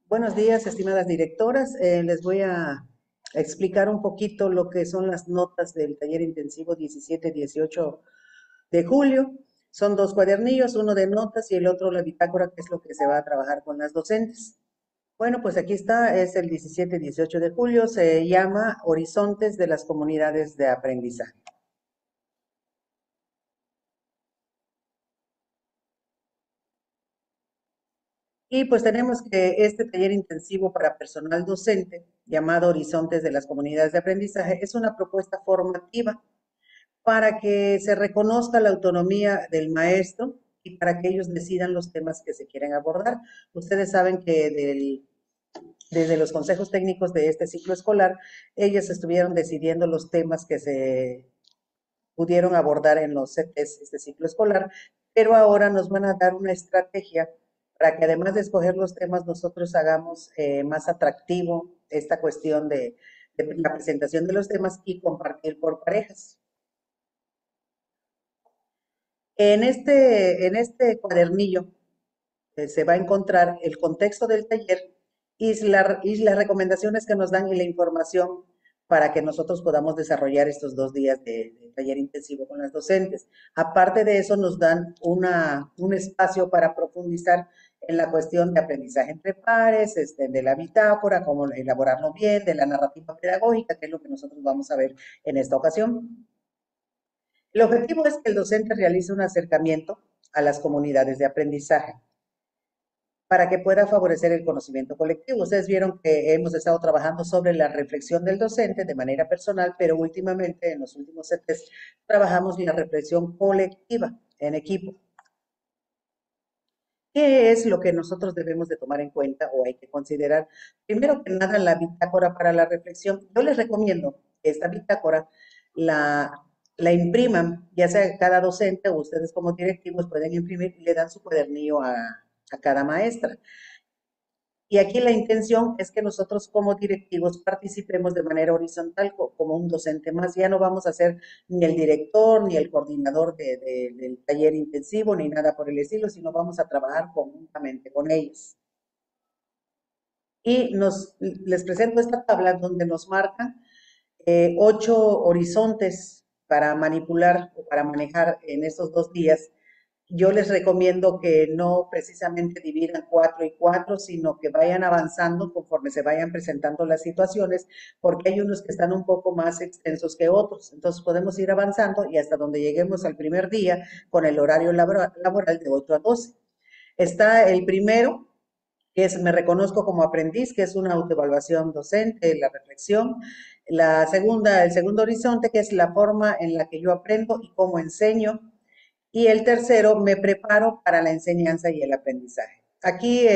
Buenos días, estimadas directoras. Les voy a explicar un poquito lo que son las notas del taller intensivo 17-18 de julio. Son dos cuadernillos, uno de notas y el otro la bitácora, que es lo que se va a trabajar con las docentes. Bueno, pues aquí está, es el 17-18 de julio, se llama Horizontes de las Comunidades de Aprendizaje. Y pues tenemos que este taller intensivo para personal docente, llamado Horizontes de las Comunidades de Aprendizaje, es una propuesta formativa para que se reconozca la autonomía del maestro y para que ellos decidan los temas que se quieren abordar. Ustedes saben que desde los consejos técnicos de este ciclo escolar, ellos estuvieron decidiendo los temas que se pudieron abordar en los CETES este ciclo escolar, pero ahora nos van a dar una estrategia para que además de escoger los temas, nosotros hagamos más atractivo esta cuestión de la presentación de los temas y compartir por parejas. En este cuadernillo se va a encontrar el contexto del taller y las recomendaciones que nos dan y la información para que nosotros podamos desarrollar estos 2 días de taller intensivo con las docentes. Aparte de eso, nos dan un espacio para profundizar en la cuestión de aprendizaje entre pares, de la bitácora, cómo elaborarlo bien, de la narrativa pedagógica, que es lo que nosotros vamos a ver en esta ocasión. El objetivo es que el docente realice un acercamiento a las comunidades de aprendizaje para que pueda favorecer el conocimiento colectivo. Ustedes vieron que hemos estado trabajando sobre la reflexión del docente de manera personal, pero últimamente, en los últimos CETES, trabajamos la reflexión colectiva en equipo. ¿Qué es lo que nosotros debemos de tomar en cuenta o hay que considerar? Primero que nada, la bitácora para la reflexión. Yo les recomiendo que esta bitácora la, la impriman, ya sea cada docente o ustedes como directivos pueden imprimir y le dan su cuadernillo a cada maestra. Y aquí la intención es que nosotros como directivos participemos de manera horizontal como un docente más. Ya no vamos a ser ni el director ni el coordinador del taller intensivo ni nada por el estilo, sino vamos a trabajar conjuntamente con ellos. Y les presento esta tabla donde nos marcan 8 horizontes para manipular o para manejar en estos 2 días. Yo les recomiendo que no precisamente dividan 4 y 4, sino que vayan avanzando conforme se vayan presentando las situaciones, porque hay unos que están un poco más extensos que otros. Entonces podemos ir avanzando y hasta donde lleguemos al primer día con el horario laboral de 8 a 12. Está el primero, que es Me reconozco como aprendiz, que es una autoevaluación docente, la reflexión. El segundo horizonte, que es la forma en la que yo aprendo y cómo enseño. Y el tercero, me preparo para la enseñanza y el aprendizaje. Aquí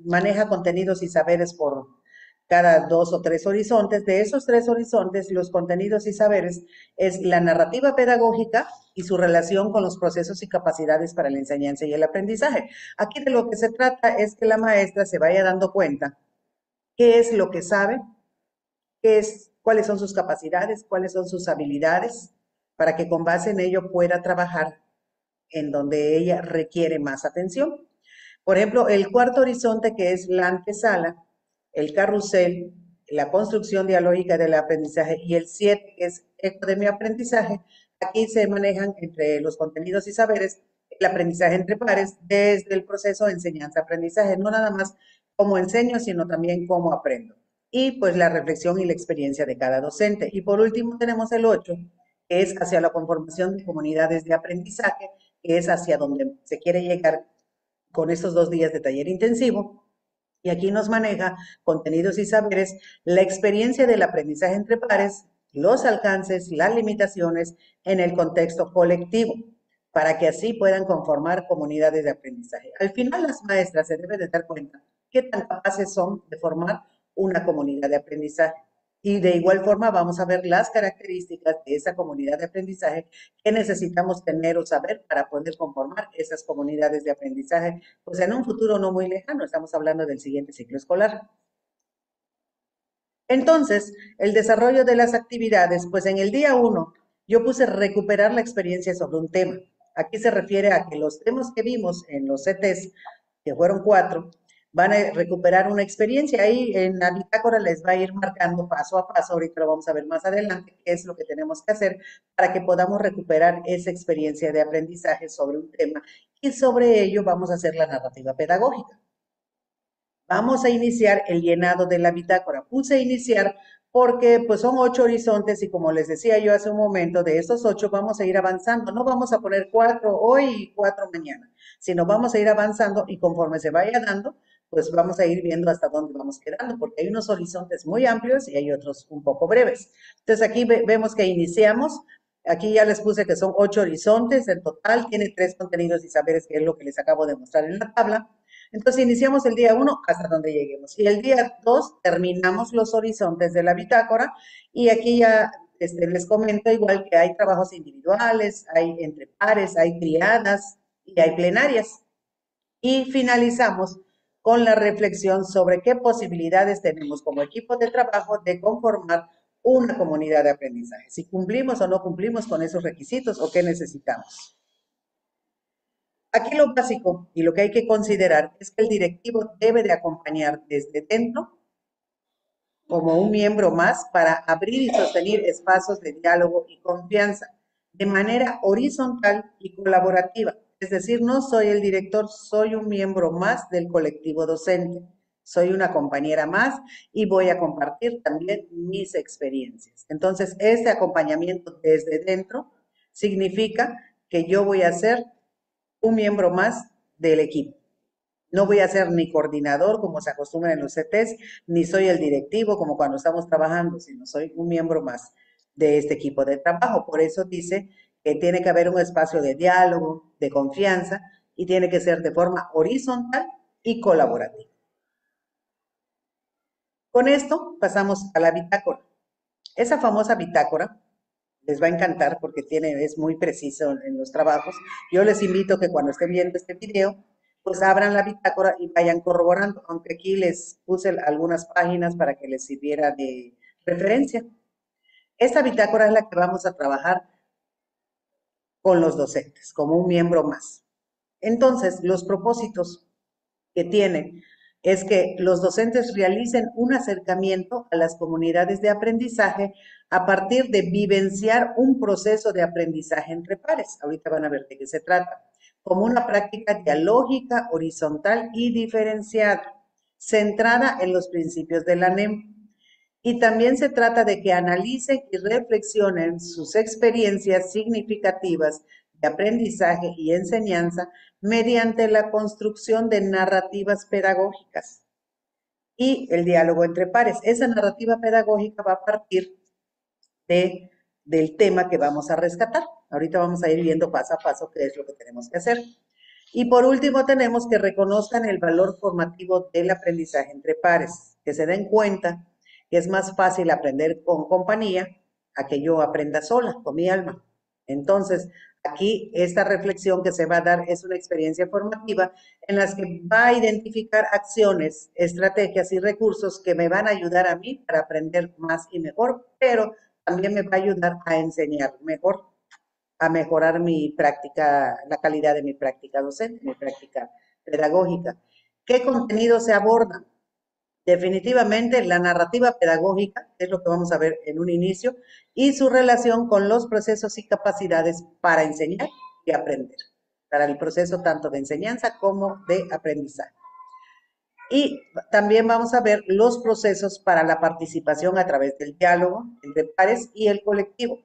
maneja contenidos y saberes por cada 2 o 3 horizontes. De esos 3 horizontes, los contenidos y saberes es la narrativa pedagógica y su relación con los procesos y capacidades para la enseñanza y el aprendizaje. Aquí de lo que se trata es que la maestra se vaya dando cuenta qué es lo que sabe, cuáles son sus capacidades, cuáles son sus habilidades, para que con base en ello pueda trabajar en donde ella requiere más atención. Por ejemplo, el cuarto horizonte, que es la antesala, el carrusel, la construcción dialógica del aprendizaje, y el 7, que es eco de mi aprendizaje, aquí se manejan entre los contenidos y saberes el aprendizaje entre pares desde el proceso de enseñanza-aprendizaje, no nada más cómo enseño, sino también cómo aprendo. Y pues la reflexión y la experiencia de cada docente. Y por último tenemos el 8, que es hacia la conformación de comunidades de aprendizaje, que es hacia donde se quiere llegar con estos 2 días de taller intensivo. Y aquí nos maneja contenidos y saberes, la experiencia del aprendizaje entre pares, los alcances, las limitaciones en el contexto colectivo, para que así puedan conformar comunidades de aprendizaje. Al final, las maestras se deben de dar cuenta qué tan capaces son de formar una comunidad de aprendizaje. Y de igual forma vamos a ver las características de esa comunidad de aprendizaje que necesitamos tener o saber para poder conformar esas comunidades de aprendizaje, pues en un futuro no muy lejano, estamos hablando del siguiente ciclo escolar. Entonces, el desarrollo de las actividades, pues en el día 1 yo puse recuperar la experiencia sobre un tema. Aquí se refiere a que los temas que vimos en los CTs, que fueron 4, van a recuperar una experiencia. Ahí en la bitácora les va a ir marcando paso a paso, ahorita lo vamos a ver más adelante, qué es lo que tenemos que hacer para que podamos recuperar esa experiencia de aprendizaje sobre un tema y sobre ello vamos a hacer la narrativa pedagógica. Vamos a iniciar el llenado de la bitácora. Puse iniciar porque pues son 8 horizontes y como les decía yo hace un momento, de estos 8 vamos a ir avanzando. No vamos a poner 4 hoy y 4 mañana, sino vamos a ir avanzando y conforme se vaya dando, pues vamos a ir viendo hasta dónde vamos quedando, porque hay unos horizontes muy amplios y hay otros un poco breves. Entonces aquí vemos que iniciamos. Aquí ya les puse que son 8 horizontes en total, tiene 3 contenidos y saberes, que es lo que les acabo de mostrar en la tabla. Entonces iniciamos el día 1 hasta donde lleguemos. Y el día 2 terminamos los horizontes de la bitácora y aquí ya les comento igual que hay trabajos individuales, hay entre pares, hay triadas y hay plenarias. Y finalizamos con la reflexión sobre qué posibilidades tenemos como equipo de trabajo de conformar una comunidad de aprendizaje, si cumplimos o no cumplimos con esos requisitos o qué necesitamos. Aquí lo básico y lo que hay que considerar es que el directivo debe de acompañar desde dentro como un miembro más para abrir y sostener espacios de diálogo y confianza de manera horizontal y colaborativa. Es decir, no soy el director, soy un miembro más del colectivo docente. Soy una compañera más y voy a compartir también mis experiencias. Entonces, este acompañamiento desde dentro significa que yo voy a ser un miembro más del equipo. No voy a ser ni coordinador, como se acostumbra en los CTs, ni soy el directivo, como cuando estamos trabajando, sino soy un miembro más de este equipo de trabajo. Por eso dice que tiene que haber un espacio de diálogo, de confianza, y tiene que ser de forma horizontal y colaborativa. Con esto pasamos a la bitácora. Esa famosa bitácora les va a encantar porque es muy preciso en los trabajos. Yo les invito que cuando estén viendo este video, pues abran la bitácora y vayan corroborando, aunque aquí les puse algunas páginas para que les sirviera de referencia. Esta bitácora es la que vamos a trabajar con los docentes, como un miembro más. Entonces, los propósitos que tiene es que los docentes realicen un acercamiento a las comunidades de aprendizaje a partir de vivenciar un proceso de aprendizaje entre pares. Ahorita van a ver de qué se trata. Como una práctica dialógica, horizontal y diferenciada, centrada en los principios de la NEM. Y también se trata de que analicen y reflexionen sus experiencias significativas de aprendizaje y enseñanza mediante la construcción de narrativas pedagógicas y el diálogo entre pares. Esa narrativa pedagógica va a partir del tema que vamos a rescatar. Ahorita vamos a ir viendo paso a paso qué es lo que tenemos que hacer. Y por último, tenemos que reconozcan el valor formativo del aprendizaje entre pares, que se den cuenta que es más fácil aprender con compañía a que yo aprenda sola, con mi alma. Entonces, aquí esta reflexión que se va a dar es una experiencia formativa en las que va a identificar acciones, estrategias y recursos que me van a ayudar a mí para aprender más y mejor, pero también me va a ayudar a enseñar mejor, a mejorar mi práctica, la calidad de mi práctica docente, mi práctica pedagógica. ¿Qué contenido se aborda? Definitivamente la narrativa pedagógica, es lo que vamos a ver en un inicio, y su relación con los procesos y capacidades para enseñar y aprender, para el proceso tanto de enseñanza como de aprendizaje. Y también vamos a ver los procesos para la participación a través del diálogo entre pares y el colectivo.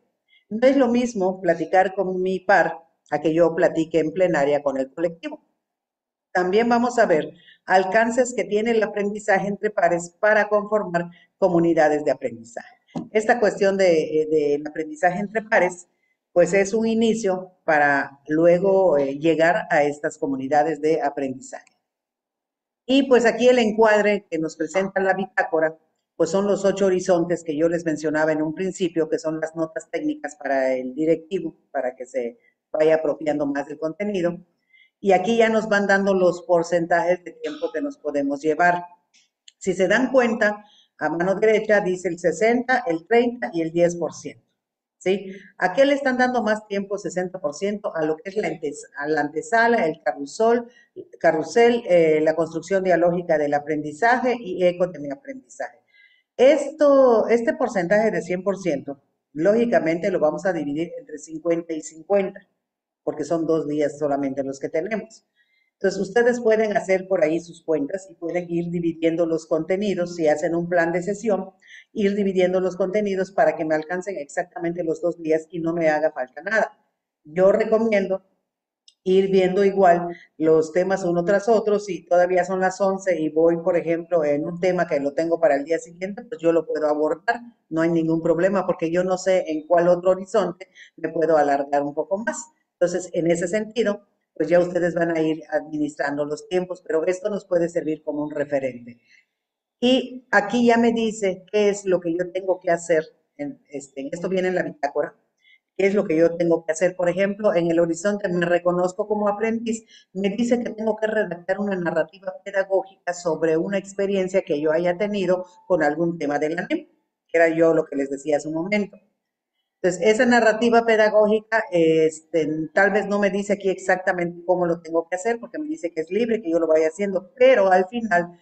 No es lo mismo platicar con mi par a que yo platique en plenaria con el colectivo. También vamos a ver alcances que tiene el aprendizaje entre pares para conformar comunidades de aprendizaje. Esta cuestión del aprendizaje entre pares, pues es un inicio para luego llegar a estas comunidades de aprendizaje. Y pues aquí el encuadre que nos presenta la bitácora, pues son los 8 horizontes que yo les mencionaba en un principio, que son las notas técnicas para el directivo, para que se vaya apropiando más del contenido. Y aquí ya nos van dando los porcentajes de tiempo que nos podemos llevar. Si se dan cuenta, a mano derecha dice el 60, el 30 y el 10%. ¿sí? ¿A qué le están dando más tiempo? 60% a lo que es a la antesala, el carrusel, la construcción dialógica del aprendizaje y eco de mi aprendizaje. Este porcentaje de 100%, lógicamente lo vamos a dividir entre 50 y 50, porque son 2 días solamente los que tenemos. Entonces, ustedes pueden hacer por ahí sus cuentas y pueden ir dividiendo los contenidos, si hacen un plan de sesión, ir dividiendo los contenidos para que me alcancen exactamente los 2 días y no me haga falta nada. Yo recomiendo ir viendo igual los temas uno tras otro. Si todavía son las 11 y voy, por ejemplo, en un tema que lo tengo para el día siguiente, pues yo lo puedo abordar, no hay ningún problema porque yo no sé en cuál otro horizonte me puedo alargar un poco más. Entonces, en ese sentido, pues ya ustedes van a ir administrando los tiempos, pero esto nos puede servir como un referente. Y aquí ya me dice qué es lo que yo tengo que hacer. En esto viene en la bitácora. ¿Qué es lo que yo tengo que hacer? Por ejemplo, en el horizonte me reconozco como aprendiz, me dice que tengo que redactar una narrativa pedagógica sobre una experiencia que yo haya tenido con algún tema de la NEM, que era yo lo que les decía hace un momento. Entonces, esa narrativa pedagógica, tal vez no me dice aquí exactamente cómo lo tengo que hacer, porque me dice que es libre, que yo lo vaya haciendo, pero al final,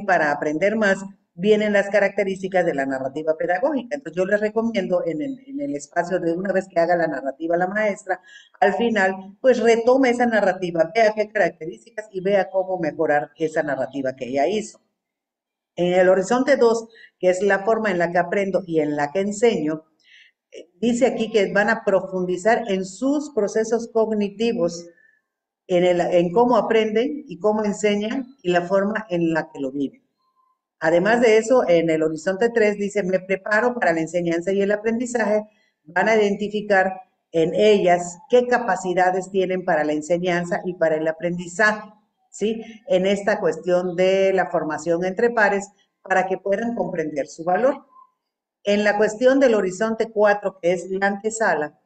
para aprender más, vienen las características de la narrativa pedagógica. Entonces, yo les recomiendo en el espacio de una vez que haga la narrativa la maestra, al final, pues retome esa narrativa, vea qué características y vea cómo mejorar esa narrativa que ella hizo. En el horizonte 2, que es la forma en la que aprendo y en la que enseño, dice aquí que van a profundizar en sus procesos cognitivos, en cómo aprenden y cómo enseñan y la forma en la que lo viven. Además de eso, en el horizonte 3 dice, me preparo para la enseñanza y el aprendizaje, van a identificar en ellas qué capacidades tienen para la enseñanza y para el aprendizaje, ¿sí? En esta cuestión de la formación entre pares para que puedan comprender su valor. En la cuestión del horizonte 4, que es la antesala,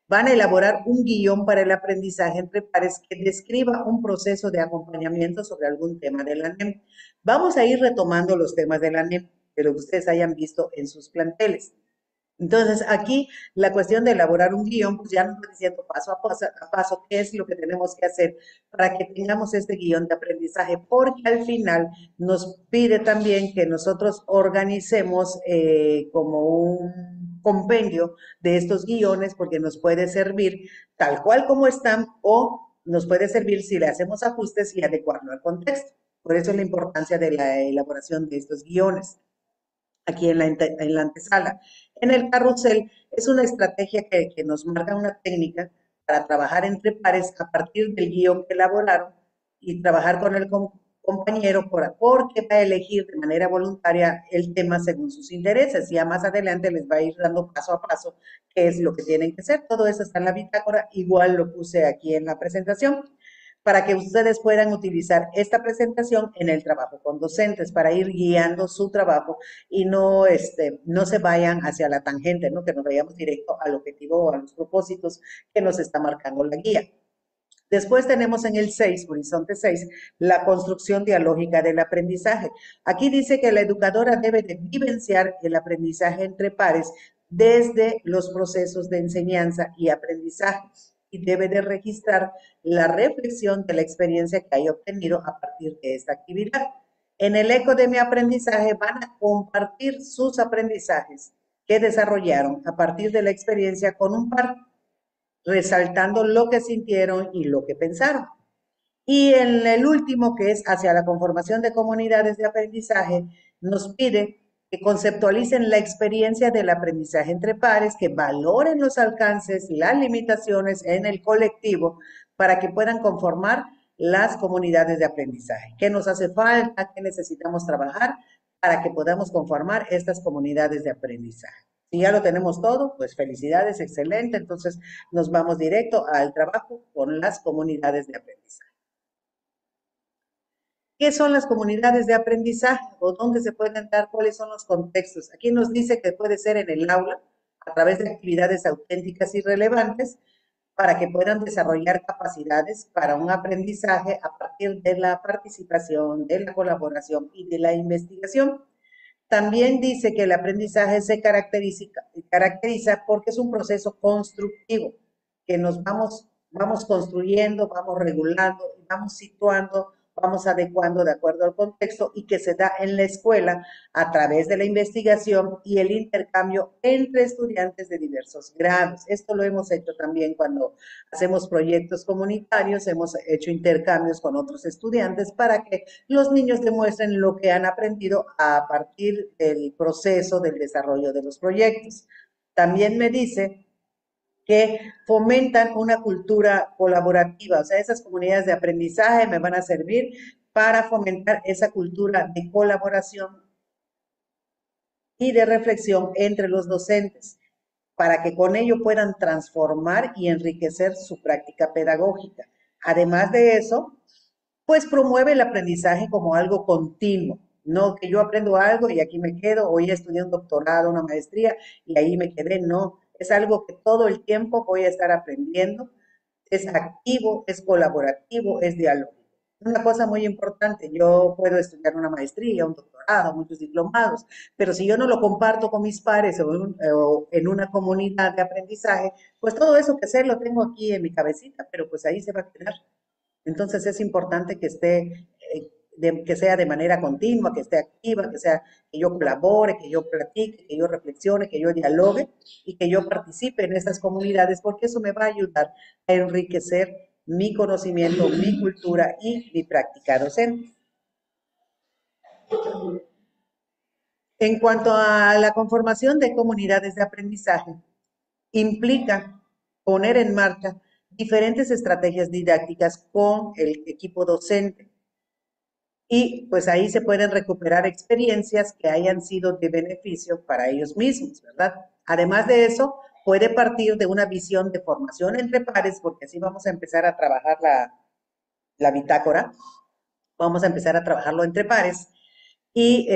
van a elaborar un guión para el aprendizaje entre pares que describa un proceso de acompañamiento sobre algún tema de la NEM. Vamos a ir retomando los temas de la NEM, de lo que ustedes hayan visto en sus planteles. Entonces, aquí la cuestión de elaborar un guión, pues ya nos va diciendo a paso qué es lo que tenemos que hacer para que tengamos este guión de aprendizaje, porque al final nos pide también que nosotros organicemos como un compendio de estos guiones, porque nos puede servir tal cual como están o nos puede servir si le hacemos ajustes y adecuarlo al contexto. Por eso es la importancia de la elaboración de estos guiones aquí en la antesala. En el carrusel es una estrategia que nos marca una técnica para trabajar entre pares a partir del guión que elaboraron y trabajar con el compañero porque va a elegir de manera voluntaria el tema según sus intereses. Ya más adelante les va a ir dando paso a paso qué es lo que tienen que hacer. Todo eso está en la bitácora, igual lo puse aquí en la presentación para que ustedes puedan utilizar esta presentación en el trabajo con docentes para ir guiando su trabajo y no se vayan hacia la tangente, ¿no? Que nos vayamos directo al objetivo o a los propósitos que nos está marcando la guía. Después tenemos en el 6, horizonte 6, la construcción dialógica del aprendizaje. Aquí dice que la educadora debe de vivenciar el aprendizaje entre pares desde los procesos de enseñanza y aprendizaje y debe de registrar la reflexión de la experiencia que haya obtenido a partir de esta actividad. En el eco de mi aprendizaje van a compartir sus aprendizajes que desarrollaron a partir de la experiencia con un par, resaltando lo que sintieron y lo que pensaron. Y en el último, que es hacia la conformación de comunidades de aprendizaje, nos pide que conceptualicen la experiencia del aprendizaje entre pares, que valoren los alcances, las limitaciones en el colectivo para que puedan conformar las comunidades de aprendizaje. ¿Qué nos hace falta? ¿Qué necesitamos trabajar para que podamos conformar estas comunidades de aprendizaje? Si ya lo tenemos todo, pues felicidades, excelente. Entonces nos vamos directo al trabajo con las comunidades de aprendizaje. ¿Qué son las comunidades de aprendizaje o dónde se pueden dar? ¿Cuáles son los contextos? Aquí nos dice que puede ser en el aula a través de actividades auténticas y relevantes para que puedan desarrollar capacidades para un aprendizaje a partir de la participación, de la colaboración y de la investigación. También dice que el aprendizaje se caracteriza porque es un proceso constructivo, que vamos construyendo, vamos regulando, vamos situando, vamos adecuando de acuerdo al contexto y que se da en la escuela a través de la investigación y el intercambio entre estudiantes de diversos grados. Esto lo hemos hecho también cuando hacemos proyectos comunitarios, hemos hecho intercambios con otros estudiantes para que los niños demuestren lo que han aprendido a partir del proceso del desarrollo de los proyectos. También me dice que fomentan una cultura colaborativa, o sea, esas comunidades de aprendizaje me van a servir para fomentar esa cultura de colaboración y de reflexión entre los docentes, para que con ello puedan transformar y enriquecer su práctica pedagógica. Además de eso, pues promueve el aprendizaje como algo continuo, no que yo aprendo algo y aquí me quedo, hoy estudié un doctorado, una maestría y ahí me quedé, no, es algo que todo el tiempo voy a estar aprendiendo, es activo, es colaborativo, es diálogo. Una cosa muy importante, yo puedo estudiar una maestría, un doctorado, muchos diplomados, pero si yo no lo comparto con mis pares o en una comunidad de aprendizaje, pues todo eso que sé lo tengo aquí en mi cabecita, pero pues ahí se va a quedar. Entonces es importante que esté, que sea de manera continua, que esté activa, que yo colabore, que yo platique, que yo reflexione, que yo dialogue y que yo participe en estas comunidades, porque eso me va a ayudar a enriquecer mi conocimiento, mi cultura y mi práctica docente. En cuanto a la conformación de comunidades de aprendizaje, implica poner en marcha diferentes estrategias didácticas con el equipo docente y pues ahí se pueden recuperar experiencias que hayan sido de beneficio para ellos mismos, ¿verdad? Además de eso, puede partir de una visión de formación entre pares, porque así vamos a empezar a trabajar la bitácora, vamos a empezar a trabajarlo entre pares y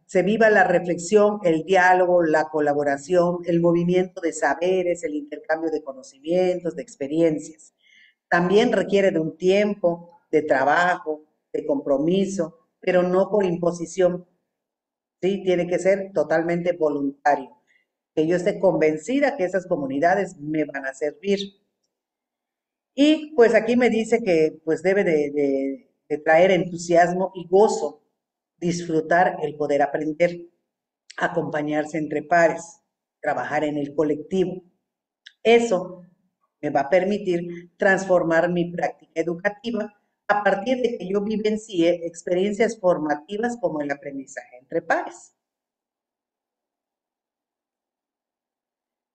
se viva la reflexión, el diálogo, la colaboración, el movimiento de saberes, el intercambio de conocimientos, de experiencias. También requiere de un tiempo, de trabajo, de compromiso, pero no por imposición. Sí, tiene que ser totalmente voluntario. Que yo esté convencida que esas comunidades me van a servir. Y pues aquí me dice que pues debe de traer entusiasmo y gozo, disfrutar el poder aprender, acompañarse entre pares, trabajar en el colectivo. Eso me va a permitir transformar mi práctica educativa a partir de que yo vivencie experiencias formativas como el aprendizaje entre pares.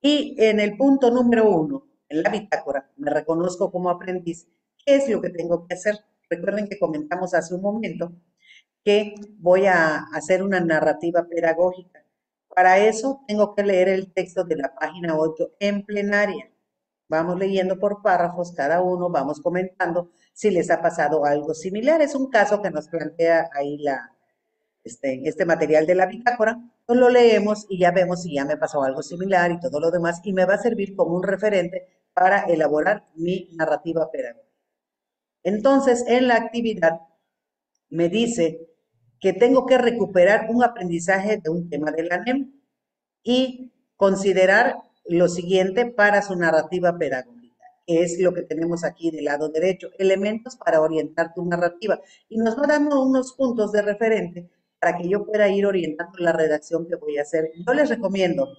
Y en el punto número 1, en la bitácora, me reconozco como aprendiz. ¿Qué es lo que tengo que hacer? Recuerden que comentamos hace un momento que voy a hacer una narrativa pedagógica. Para eso tengo que leer el texto de la página 8 en plenaria. Vamos leyendo por párrafos cada uno, vamos comentando si les ha pasado algo similar. Es un caso que nos plantea ahí este material de la bitácora. Pues lo leemos y ya vemos si ya me pasó algo similar y todo lo demás y me va a servir como un referente para elaborar mi narrativa pedagógica. Entonces, en la actividad me dice que tengo que recuperar un aprendizaje de un tema de la NEM y considerar lo siguiente para su narrativa pedagógica, que es lo que tenemos aquí del lado derecho, elementos para orientar tu narrativa. Y nos va dando unos puntos de referente para que yo pueda ir orientando la redacción que voy a hacer. Yo les recomiendo,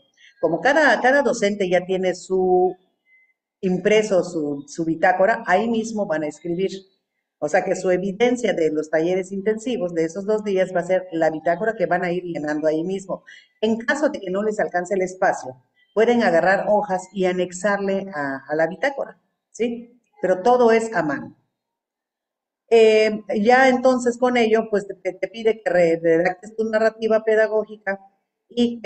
como cada docente ya tiene su impreso su bitácora, ahí mismo van a escribir. O sea que su evidencia de los talleres intensivos de esos 2 días va a ser la bitácora que van a ir llenando ahí mismo. En caso de que no les alcance el espacio, pueden agarrar hojas y anexarle a la bitácora, ¿sí? Pero todo es a mano. Ya entonces con ello, pues te pide que redactes tu narrativa pedagógica y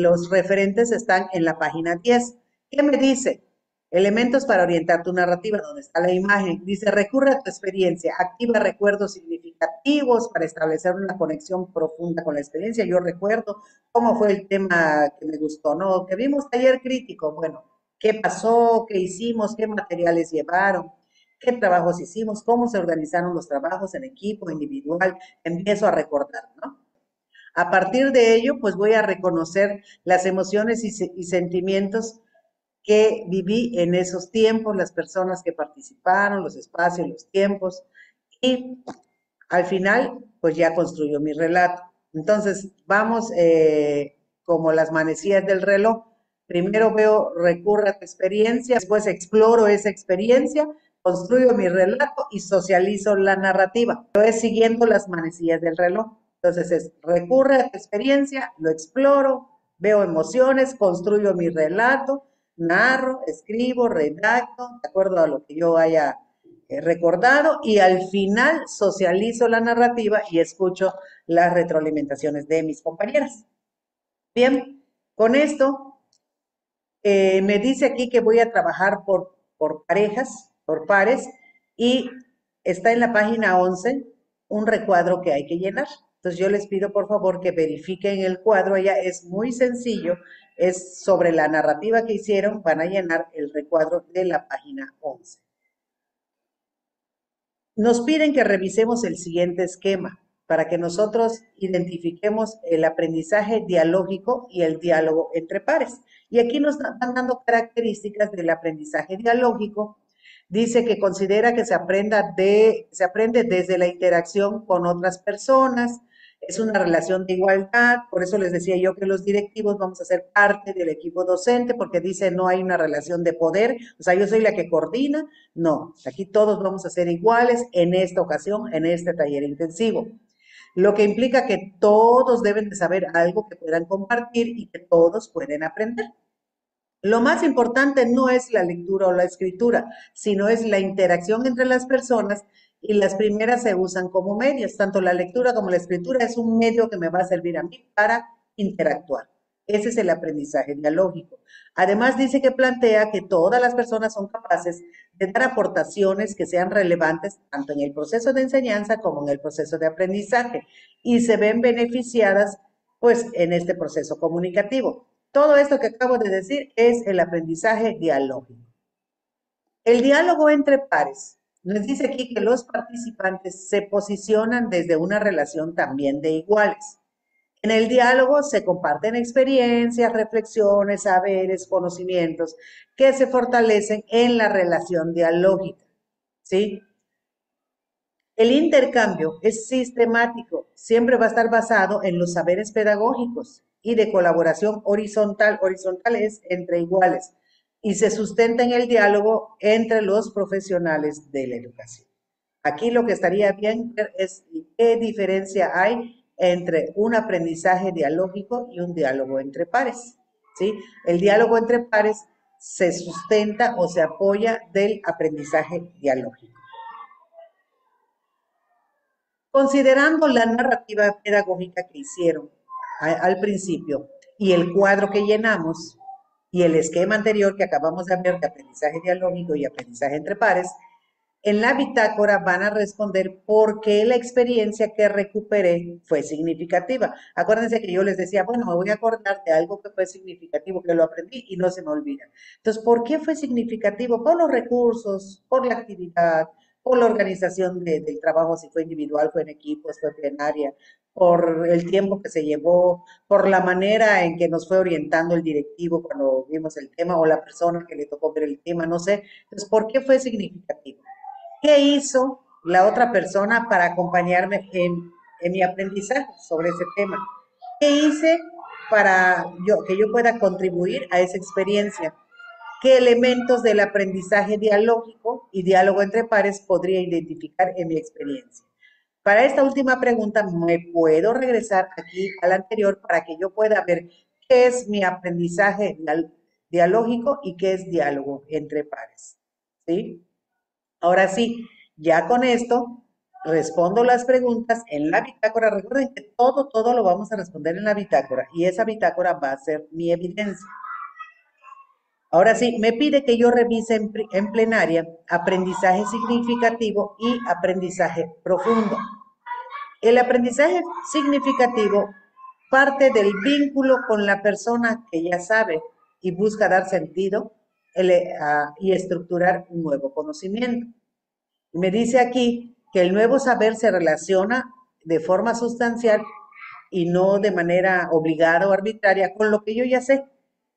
los referentes están en la página 10. ¿Qué me dice? Elementos para orientar tu narrativa, donde está la imagen. Dice, recurre a tu experiencia, activa recuerdos significativos para establecer una conexión profunda con la experiencia. Yo recuerdo cómo fue el tema que me gustó, ¿no? Que vimos taller crítico. Bueno, ¿qué pasó? ¿Qué hicimos? ¿Qué materiales llevaron? ¿Qué trabajos hicimos? ¿Cómo se organizaron los trabajos en equipo, individual? Empiezo a recordar, ¿no? A partir de ello, pues voy a reconocer las emociones y sentimientos que viví en esos tiempos, las personas que participaron, los espacios, los tiempos, y al final, pues ya construyó mi relato. Entonces, vamos como las manecillas del reloj. Primero veo, recurre a tu experiencia, después exploro esa experiencia, construyo mi relato y socializo la narrativa. Lo es siguiendo las manecillas del reloj. Entonces, recurre a tu experiencia, lo exploro, veo emociones, construyo mi relato, narro, escribo, redacto, de acuerdo a lo que yo haya recordado, y al final socializo la narrativa y escucho las retroalimentaciones de mis compañeras. Bien, con esto me dice aquí que voy a trabajar por parejas, por pares, y está en la página 11 un recuadro que hay que llenar. Entonces yo les pido por favor que verifiquen el cuadro, allá es muy sencillo, es sobre la narrativa que hicieron, van a llenar el recuadro de la página 11. Nos piden que revisemos el siguiente esquema para que nosotros identifiquemos el aprendizaje dialógico y el diálogo entre pares. Y aquí nos están dando características del aprendizaje dialógico. Dice que considera que se aprende desde la interacción con otras personas, es una relación de igualdad, por eso les decía yo que los directivos vamos a ser parte del equipo docente, porque dice no hay una relación de poder, o sea, yo soy la que coordina, no, aquí todos vamos a ser iguales en esta ocasión, en este taller intensivo. Lo que implica que todos deben de saber algo que puedan compartir y que todos pueden aprender. Lo más importante no es la lectura o la escritura, sino es la interacción entre las personas, y las primeras se usan como medios. Tanto la lectura como la escritura es un medio que me va a servir a mí para interactuar. Ese es el aprendizaje dialógico. Además dice que plantea que todas las personas son capaces de dar aportaciones que sean relevantes tanto en el proceso de enseñanza como en el proceso de aprendizaje, y se ven beneficiadas pues en este proceso comunicativo. Todo esto que acabo de decir es el aprendizaje dialógico. El diálogo entre pares. Nos dice aquí que los participantes se posicionan desde una relación también de iguales. En el diálogo se comparten experiencias, reflexiones, saberes, conocimientos que se fortalecen en la relación dialógica, ¿sí? El intercambio es sistemático, siempre va a estar basado en los saberes pedagógicos y de colaboración horizontal. Horizontal es entre iguales y se sustenta en el diálogo entre los profesionales de la educación. Aquí lo que estaría bien ver es qué diferencia hay entre un aprendizaje dialógico y un diálogo entre pares, ¿sí? El diálogo entre pares se sustenta o se apoya del aprendizaje dialógico. Considerando la narrativa pedagógica que hicieron al principio y el cuadro que llenamos y el esquema anterior que acabamos de ver de aprendizaje dialógico y aprendizaje entre pares, en la bitácora van a responder por qué la experiencia que recuperé fue significativa. Acuérdense que yo les decía, bueno, me voy a acordar de algo que fue significativo, que lo aprendí y no se me olvida. Entonces, ¿por qué fue significativo? Por los recursos, por la actividad, por la organización del trabajo, si fue individual, fue en equipos, fue plenaria, por el tiempo que se llevó, por la manera en que nos fue orientando el directivo cuando vimos el tema o la persona que le tocó ver el tema, no sé. Entonces, ¿por qué fue significativo? ¿Qué hizo la otra persona para acompañarme en mi aprendizaje sobre ese tema? ¿Qué hice para que yo pueda contribuir a esa experiencia? ¿Qué elementos del aprendizaje dialógico y diálogo entre pares podría identificar en mi experiencia? Para esta última pregunta, me puedo regresar aquí al anterior para que yo pueda ver qué es mi aprendizaje dialógico y qué es diálogo entre pares. ¿Sí? Ahora sí, ya con esto respondo las preguntas en la bitácora. Recuerden que todo lo vamos a responder en la bitácora y esa bitácora va a ser mi evidencia. Ahora sí, me pide que yo revise en plenaria aprendizaje significativo y aprendizaje profundo. El aprendizaje significativo parte del vínculo con la persona que ya sabe y busca dar sentido y estructurar un nuevo conocimiento. Me dice aquí que el nuevo saber se relaciona de forma sustancial y no de manera obligada o arbitraria con lo que yo ya sé.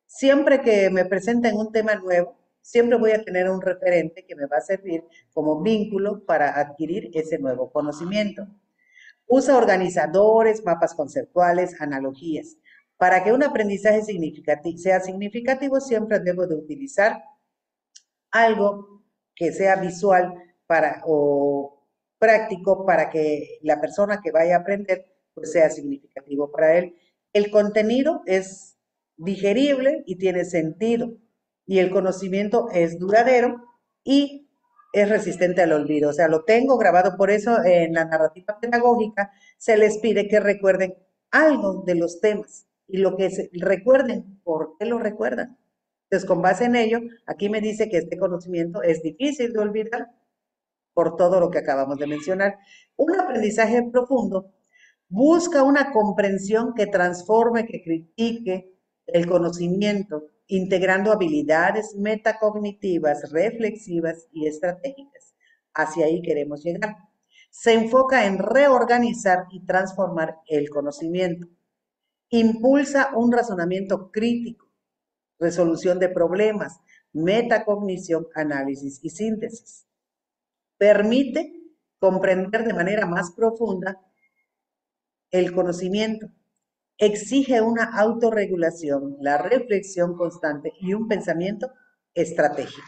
Siempre que me presenten un tema nuevo, siempre voy a tener un referente que me va a servir como vínculo para adquirir ese nuevo conocimiento. Usa organizadores, mapas conceptuales, analogías. Para que un aprendizaje sea significativo, siempre debo de utilizar algo que sea visual o práctico para que la persona que vaya a aprender pues sea significativo para él. El contenido es digerible y tiene sentido y el conocimiento es duradero y es resistente al olvido. O sea, lo tengo grabado, por eso en la narrativa pedagógica se les pide que recuerden algo de los temas y lo que recuerden, ¿por qué lo recuerdan? Entonces, con base en ello, aquí me dice que este conocimiento es difícil de olvidar por todo lo que acabamos de mencionar. Un aprendizaje profundo busca una comprensión que transforme, que critique el conocimiento, integrando habilidades metacognitivas, reflexivas y estratégicas. Hacia ahí queremos llegar. Se enfoca en reorganizar y transformar el conocimiento. Impulsa un razonamiento crítico, resolución de problemas, metacognición, análisis y síntesis. Permite comprender de manera más profunda el conocimiento. Exige una autorregulación, la reflexión constante y un pensamiento estratégico.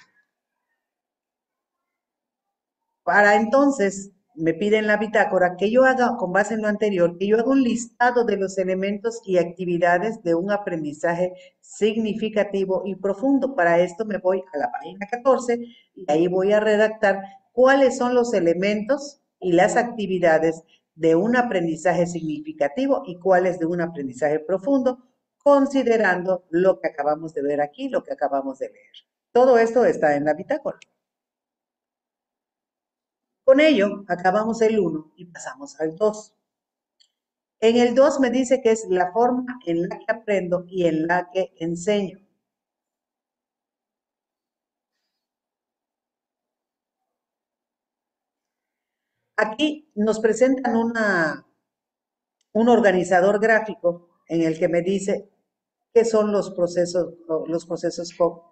Para entonces, me piden la bitácora que yo haga, con base en lo anterior, que yo haga un listado de los elementos y actividades de un aprendizaje significativo y profundo. Para esto me voy a la página 14 y ahí voy a redactar cuáles son los elementos y las actividades de un aprendizaje significativo y cuáles de un aprendizaje profundo, considerando lo que acabamos de ver aquí, lo que acabamos de leer. Todo esto está en la bitácora. Con ello, acabamos el 1 y pasamos al 2. En el 2 me dice que es la forma en la que aprendo y en la que enseño. Aquí nos presentan un organizador gráfico en el que me dice qué son los procesos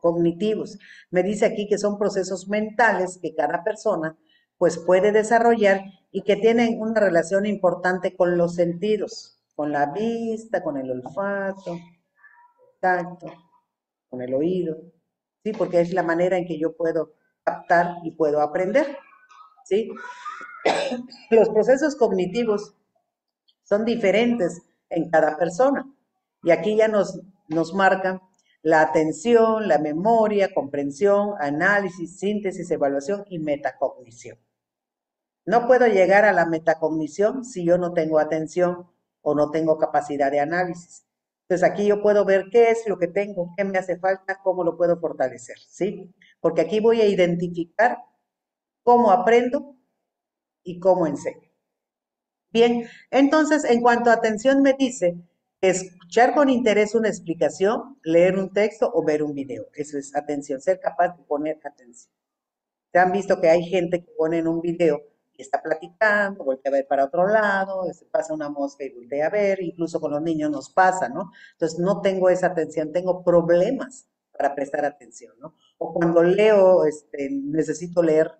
cognitivos. Me dice aquí que son procesos mentales que cada persona pues puede desarrollar y que tienen una relación importante con los sentidos, con la vista, con el olfato, tacto, con el oído, ¿sí? Porque es la manera en que yo puedo captar y puedo aprender, ¿sí? Los procesos cognitivos son diferentes en cada persona. Y aquí ya nos marcan la atención, la memoria, comprensión, análisis, síntesis, evaluación y metacognición. No puedo llegar a la metacognición si yo no tengo atención o no tengo capacidad de análisis. Entonces aquí yo puedo ver qué es lo que tengo, qué me hace falta, cómo lo puedo fortalecer, ¿sí? Porque aquí voy a identificar cómo aprendo y cómo enseño. Bien, entonces en cuanto a atención me dice escuchar con interés una explicación, leer un texto o ver un video. Eso es atención, ser capaz de poner atención. Se han visto que hay gente que pone en un video y está platicando, voltea a ver para otro lado, se pasa una mosca y voltea a ver, incluso con los niños nos pasa, ¿no? Entonces no tengo esa atención, tengo problemas para prestar atención, ¿no? O cuando leo, necesito leer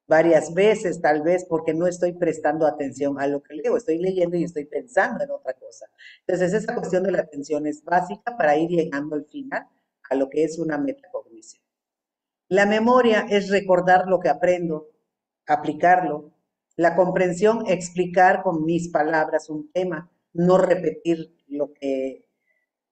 varias veces, tal vez, porque no estoy prestando atención a lo que leo, estoy leyendo y estoy pensando en otra cosa. Entonces, esa cuestión de la atención es básica para ir llegando al final a lo que es una metacognición. La memoria es recordar lo que aprendo, aplicarlo. La comprensión, explicar con mis palabras un tema, no repetir lo que,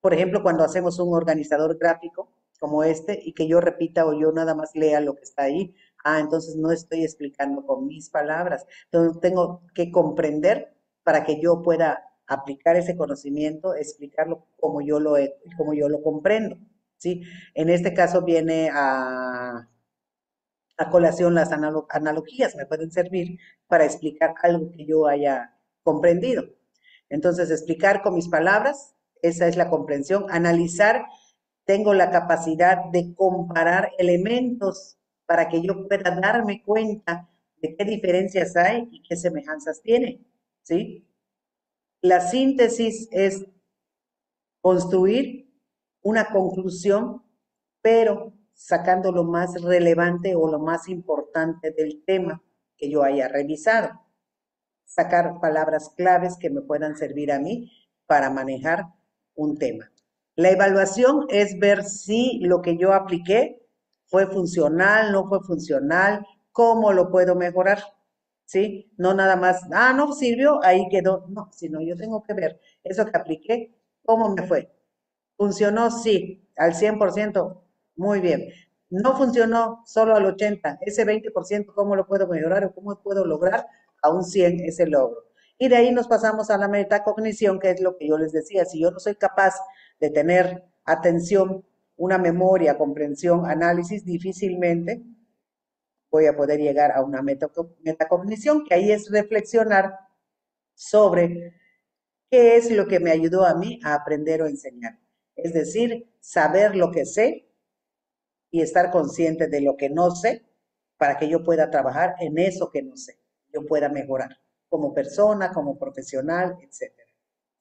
por ejemplo, cuando hacemos un organizador gráfico como este y que yo repita o yo nada más lea lo que está ahí, entonces no estoy explicando con mis palabras. Entonces tengo que comprender para que yo pueda aplicar ese conocimiento, explicarlo como yo lo comprendo. ¿Sí? En este caso viene a colación las analogías, me pueden servir para explicar algo que yo haya comprendido. Entonces, explicar con mis palabras, esa es la comprensión. Analizar, tengo la capacidad de comparar elementos para que yo pueda darme cuenta de qué diferencias hay y qué semejanzas tienen, ¿sí? La síntesis es construir una conclusión, pero sacando lo más relevante o lo más importante del tema que yo haya revisado. Sacar palabras claves que me puedan servir a mí para manejar un tema. La evaluación es ver si lo que yo apliqué fue funcional, no fue funcional, cómo lo puedo mejorar. ¿Sí? No nada más, no sirvió, ahí quedó. No, sino yo tengo que ver eso que apliqué, cómo me fue. ¿Funcionó? Sí, al 100%, muy bien. No funcionó solo al 80%, ese 20%, ¿cómo lo puedo mejorar o cómo puedo lograr a un 100 ese logro? Y de ahí nos pasamos a la metacognición, que es lo que yo les decía. Si yo no soy capaz de tener atención, una memoria, comprensión, análisis, difícilmente voy a poder llegar a una metacognición, que ahí es reflexionar sobre qué es lo que me ayudó a mí a aprender o enseñar. Es decir, saber lo que sé y estar consciente de lo que no sé para que yo pueda trabajar en eso que no sé, yo pueda mejorar como persona, como profesional, etcétera.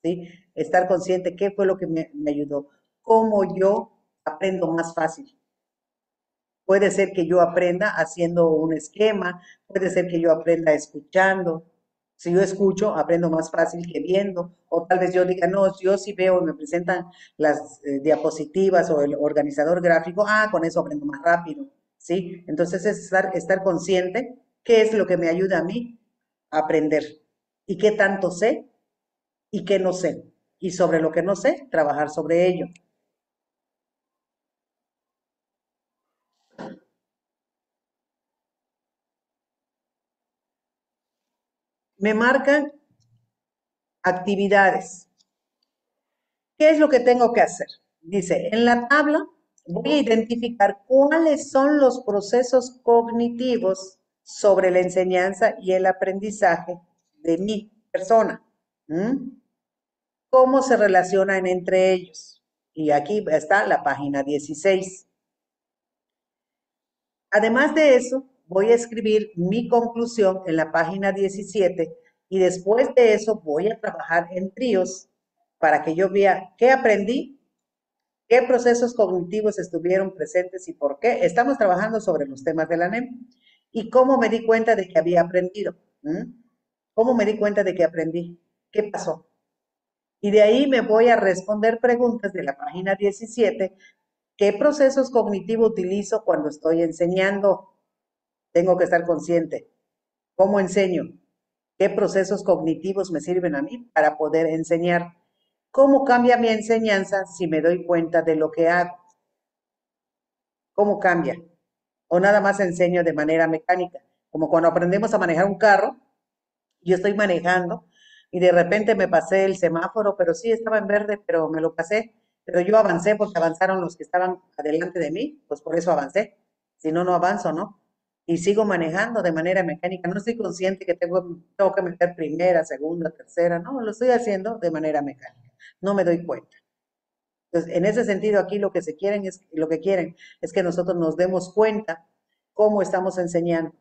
¿Sí? Estar consciente qué fue lo que me ayudó, cómo yo aprendo más fácil. Puede ser que yo aprenda haciendo un esquema, puede ser que yo aprenda escuchando. Si yo escucho, aprendo más fácil que viendo. O tal vez yo diga, no, yo sí veo y me presentan las diapositivas o el organizador gráfico, con eso aprendo más rápido. ¿Sí? Entonces es estar consciente qué es lo que me ayuda a mí a aprender y qué tanto sé y qué no sé. Y sobre lo que no sé, trabajar sobre ello. Me marcan actividades. ¿Qué es lo que tengo que hacer? Dice, en la tabla voy a identificar cuáles son los procesos cognitivos sobre la enseñanza y el aprendizaje de mi persona. ¿Mm? ¿Cómo se relacionan entre ellos? Y aquí está la página 16. Además de eso, voy a escribir mi conclusión en la página 17 y después de eso voy a trabajar en tríos para que yo vea qué aprendí, qué procesos cognitivos estuvieron presentes y por qué. Estamos trabajando sobre los temas de la NEM y cómo me di cuenta de que había aprendido. ¿Mm? ¿Cómo me di cuenta de que aprendí? ¿Qué pasó? Y de ahí me voy a responder preguntas de la página 17. ¿Qué procesos cognitivos utilizo cuando estoy enseñando? Tengo que estar consciente. ¿Cómo enseño? ¿Qué procesos cognitivos me sirven a mí para poder enseñar? ¿Cómo cambia mi enseñanza si me doy cuenta de lo que hago? ¿Cómo cambia? O nada más enseño de manera mecánica. Como cuando aprendemos a manejar un carro, yo estoy manejando y de repente me pasé el semáforo, pero sí estaba en verde, pero me lo pasé. Pero yo avancé porque avanzaron los que estaban adelante de mí, pues por eso avancé. Si no, no avanzo, ¿no? Y sigo manejando de manera mecánica. No estoy consciente que tengo que meter primera, segunda, tercera. No, lo estoy haciendo de manera mecánica. No me doy cuenta. Entonces, en ese sentido, aquí lo que quieren es que nosotros nos demos cuenta cómo estamos enseñando.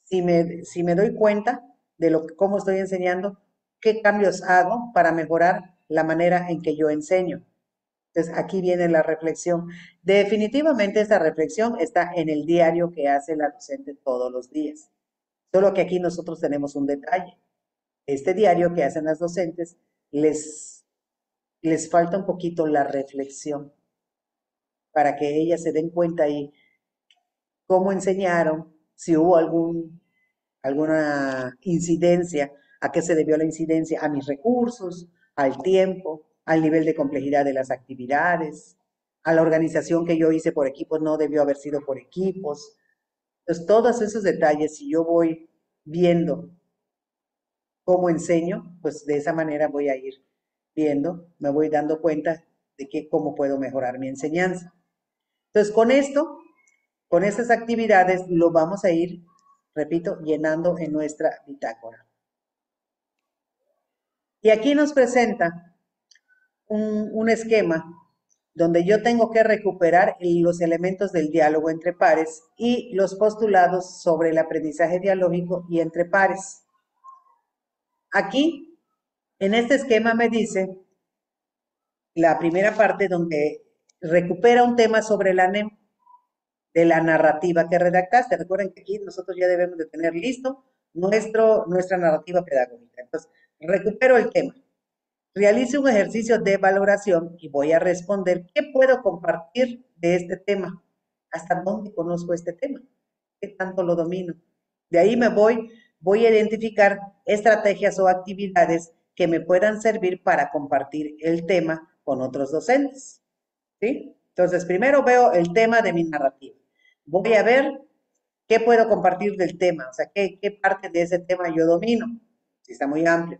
Si me doy cuenta de cómo estoy enseñando, qué cambios hago para mejorar la manera en que yo enseño. Entonces, aquí viene la reflexión. Definitivamente esta reflexión está en el diario que hace la docente todos los días. Solo que aquí nosotros tenemos un detalle. Este diario que hacen las docentes les falta un poquito la reflexión para que ellas se den cuenta ahí cómo enseñaron, si hubo alguna incidencia, a qué se debió la incidencia, a mis recursos, al tiempo, al nivel de complejidad de las actividades, a la organización que yo hice por equipos no debió haber sido por equipos. Entonces, todos esos detalles, si yo voy viendo cómo enseño, pues de esa manera voy a ir viendo, me voy dando cuenta de cómo puedo mejorar mi enseñanza. Entonces, con estas actividades, lo vamos a ir, repito, llenando en nuestra bitácora. Y aquí nos presenta un esquema donde yo tengo que recuperar los elementos del diálogo entre pares y los postulados sobre el aprendizaje dialógico y entre pares. Aquí En este esquema me dice la primera parte donde recupera un tema sobre la NEM, de la narrativa que redactaste. Recuerden que aquí nosotros ya debemos de tener listo nuestra narrativa pedagógica. Entonces, recupero el tema. Realice un ejercicio de valoración y voy a responder qué puedo compartir de este tema, hasta dónde conozco este tema, qué tanto lo domino. De ahí voy a identificar estrategias o actividades que me puedan servir para compartir el tema con otros docentes. ¿Sí? Entonces, primero veo el tema de mi narrativa. Voy a ver qué puedo compartir del tema, o sea, qué parte de ese tema yo domino, si está muy amplio.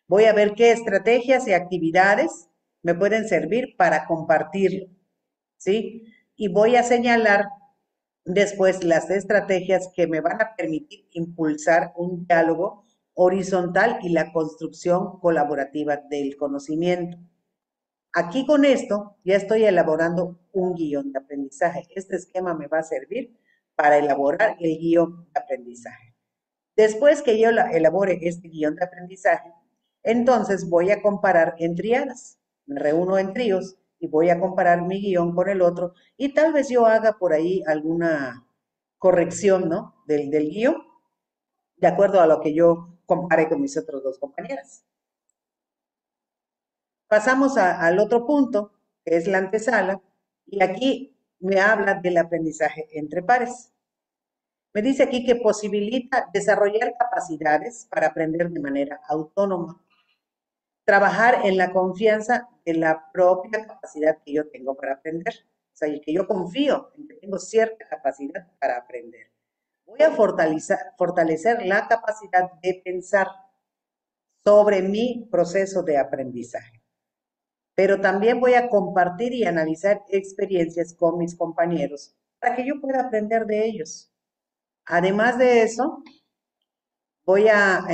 Voy a ver qué estrategias y actividades me pueden servir para compartirlo, ¿sí? Y voy a señalar después las estrategias que me van a permitir impulsar un diálogo horizontal y la construcción colaborativa del conocimiento. Aquí con esto ya estoy elaborando un guión de aprendizaje. Este esquema me va a servir para elaborar el guión de aprendizaje. Después que yo elabore este guión de aprendizaje, entonces voy a comparar en triadas. Me reúno en tríos y voy a comparar mi guión con el otro y tal vez yo haga por ahí alguna corrección, ¿no? Del guión, de acuerdo a lo que yo compare con mis otros dos compañeras. Pasamos al otro punto, que es la antesala, y aquí me habla del aprendizaje entre pares. Me dice aquí que posibilita desarrollar capacidades para aprender de manera autónoma, trabajar en la confianza de la propia capacidad que yo tengo para aprender. O sea, y que yo confío en que tengo cierta capacidad para aprender. Voy a fortalecer la capacidad de pensar sobre mi proceso de aprendizaje. Pero también voy a compartir y analizar experiencias con mis compañeros para que yo pueda aprender de ellos. Además de eso, voy a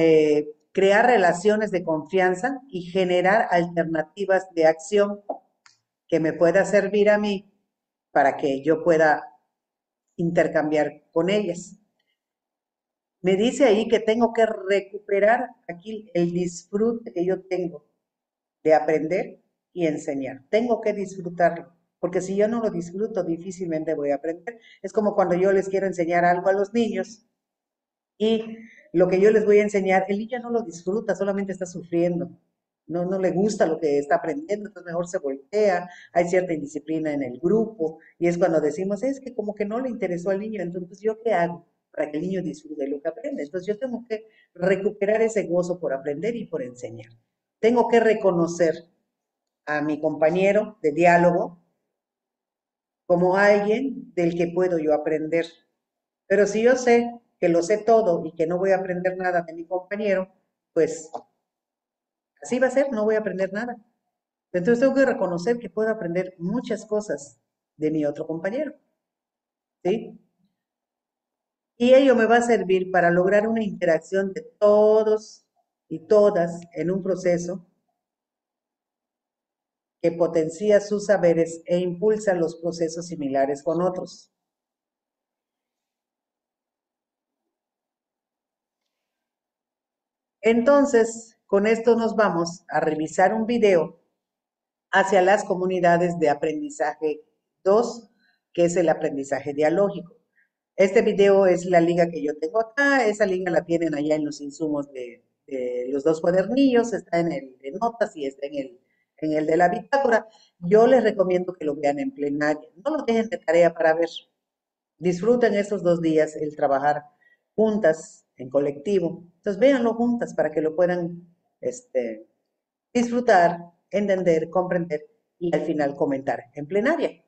crear relaciones de confianza y generar alternativas de acción que me pueda servir a mí para que yo pueda intercambiar con ellas. Me dice ahí que tengo que recuperar aquí el disfrute que yo tengo de aprender y enseñar. Tengo que disfrutarlo, porque si yo no lo disfruto, difícilmente voy a aprender. Es como cuando yo les quiero enseñar algo a los niños y lo que yo les voy a enseñar, el niño no lo disfruta, solamente está sufriendo. No le gusta lo que está aprendiendo, entonces mejor se voltea, hay cierta indisciplina en el grupo, y es cuando decimos, es que como que no le interesó al niño, entonces ¿yo qué hago para que el niño disfrute lo que aprende? Entonces yo tengo que recuperar ese gozo por aprender y por enseñar. Tengo que reconocer a mi compañero de diálogo como alguien del que puedo yo aprender. Pero si yo sé que lo sé todo y que no voy a aprender nada de mi compañero, pues así va a ser, no voy a aprender nada. Entonces tengo que reconocer que puedo aprender muchas cosas de mi otro compañero, ¿sí? Y ello me va a servir para lograr una interacción de todos y todas en un proceso que potencia sus saberes e impulsa los procesos similares con otros. Entonces, con esto nos vamos a revisar un video hacia las comunidades de aprendizaje 2, que es el aprendizaje dialógico. Este video es la liga que yo tengo acá, esa liga la tienen allá en los insumos de los dos cuadernillos, está en el de notas y está en el de la bitácora. Yo les recomiendo que lo vean en plenaria, no lo dejen de tarea para ver. Disfruten estos 2 días el trabajar juntas, en colectivo. Entonces, véanlo juntas para que lo puedan disfrutar, entender, comprender y al final comentar en plenaria.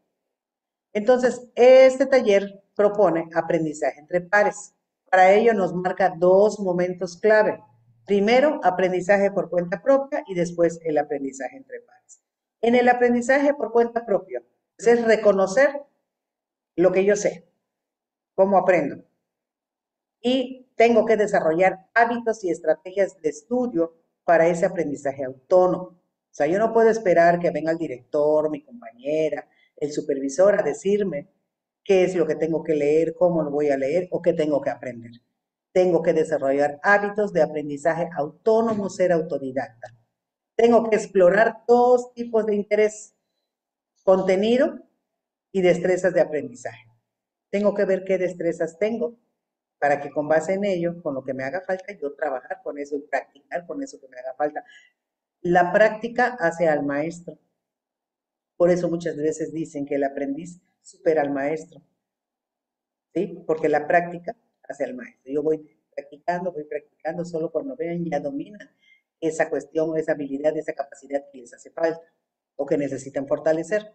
Entonces, este taller propone aprendizaje entre pares. Para ello nos marca 2 momentos clave. Primero, aprendizaje por cuenta propia y después el aprendizaje entre pares. En el aprendizaje por cuenta propia, pues es reconocer lo que yo sé, cómo aprendo. Y tengo que desarrollar hábitos y estrategias de estudio para ese aprendizaje autónomo. O sea, yo no puedo esperar que venga el director, mi compañera, el supervisor a decirme qué es lo que tengo que leer, cómo lo voy a leer o qué tengo que aprender. Tengo que desarrollar hábitos de aprendizaje autónomo, ser autodidacta. Tengo que explorar dos tipos de interés, contenido y destrezas de aprendizaje. Tengo que ver qué destrezas tengo para que con base en ello, con lo que me haga falta, yo trabajar con eso y practicar con eso que me haga falta. La práctica hace al maestro. Por eso muchas veces dicen que el aprendiz supera al maestro, ¿sí? Porque la práctica hace al maestro. Yo voy practicando, solo cuando vean ya dominan esa cuestión, esa habilidad, esa capacidad que les hace falta o que necesitan fortalecer.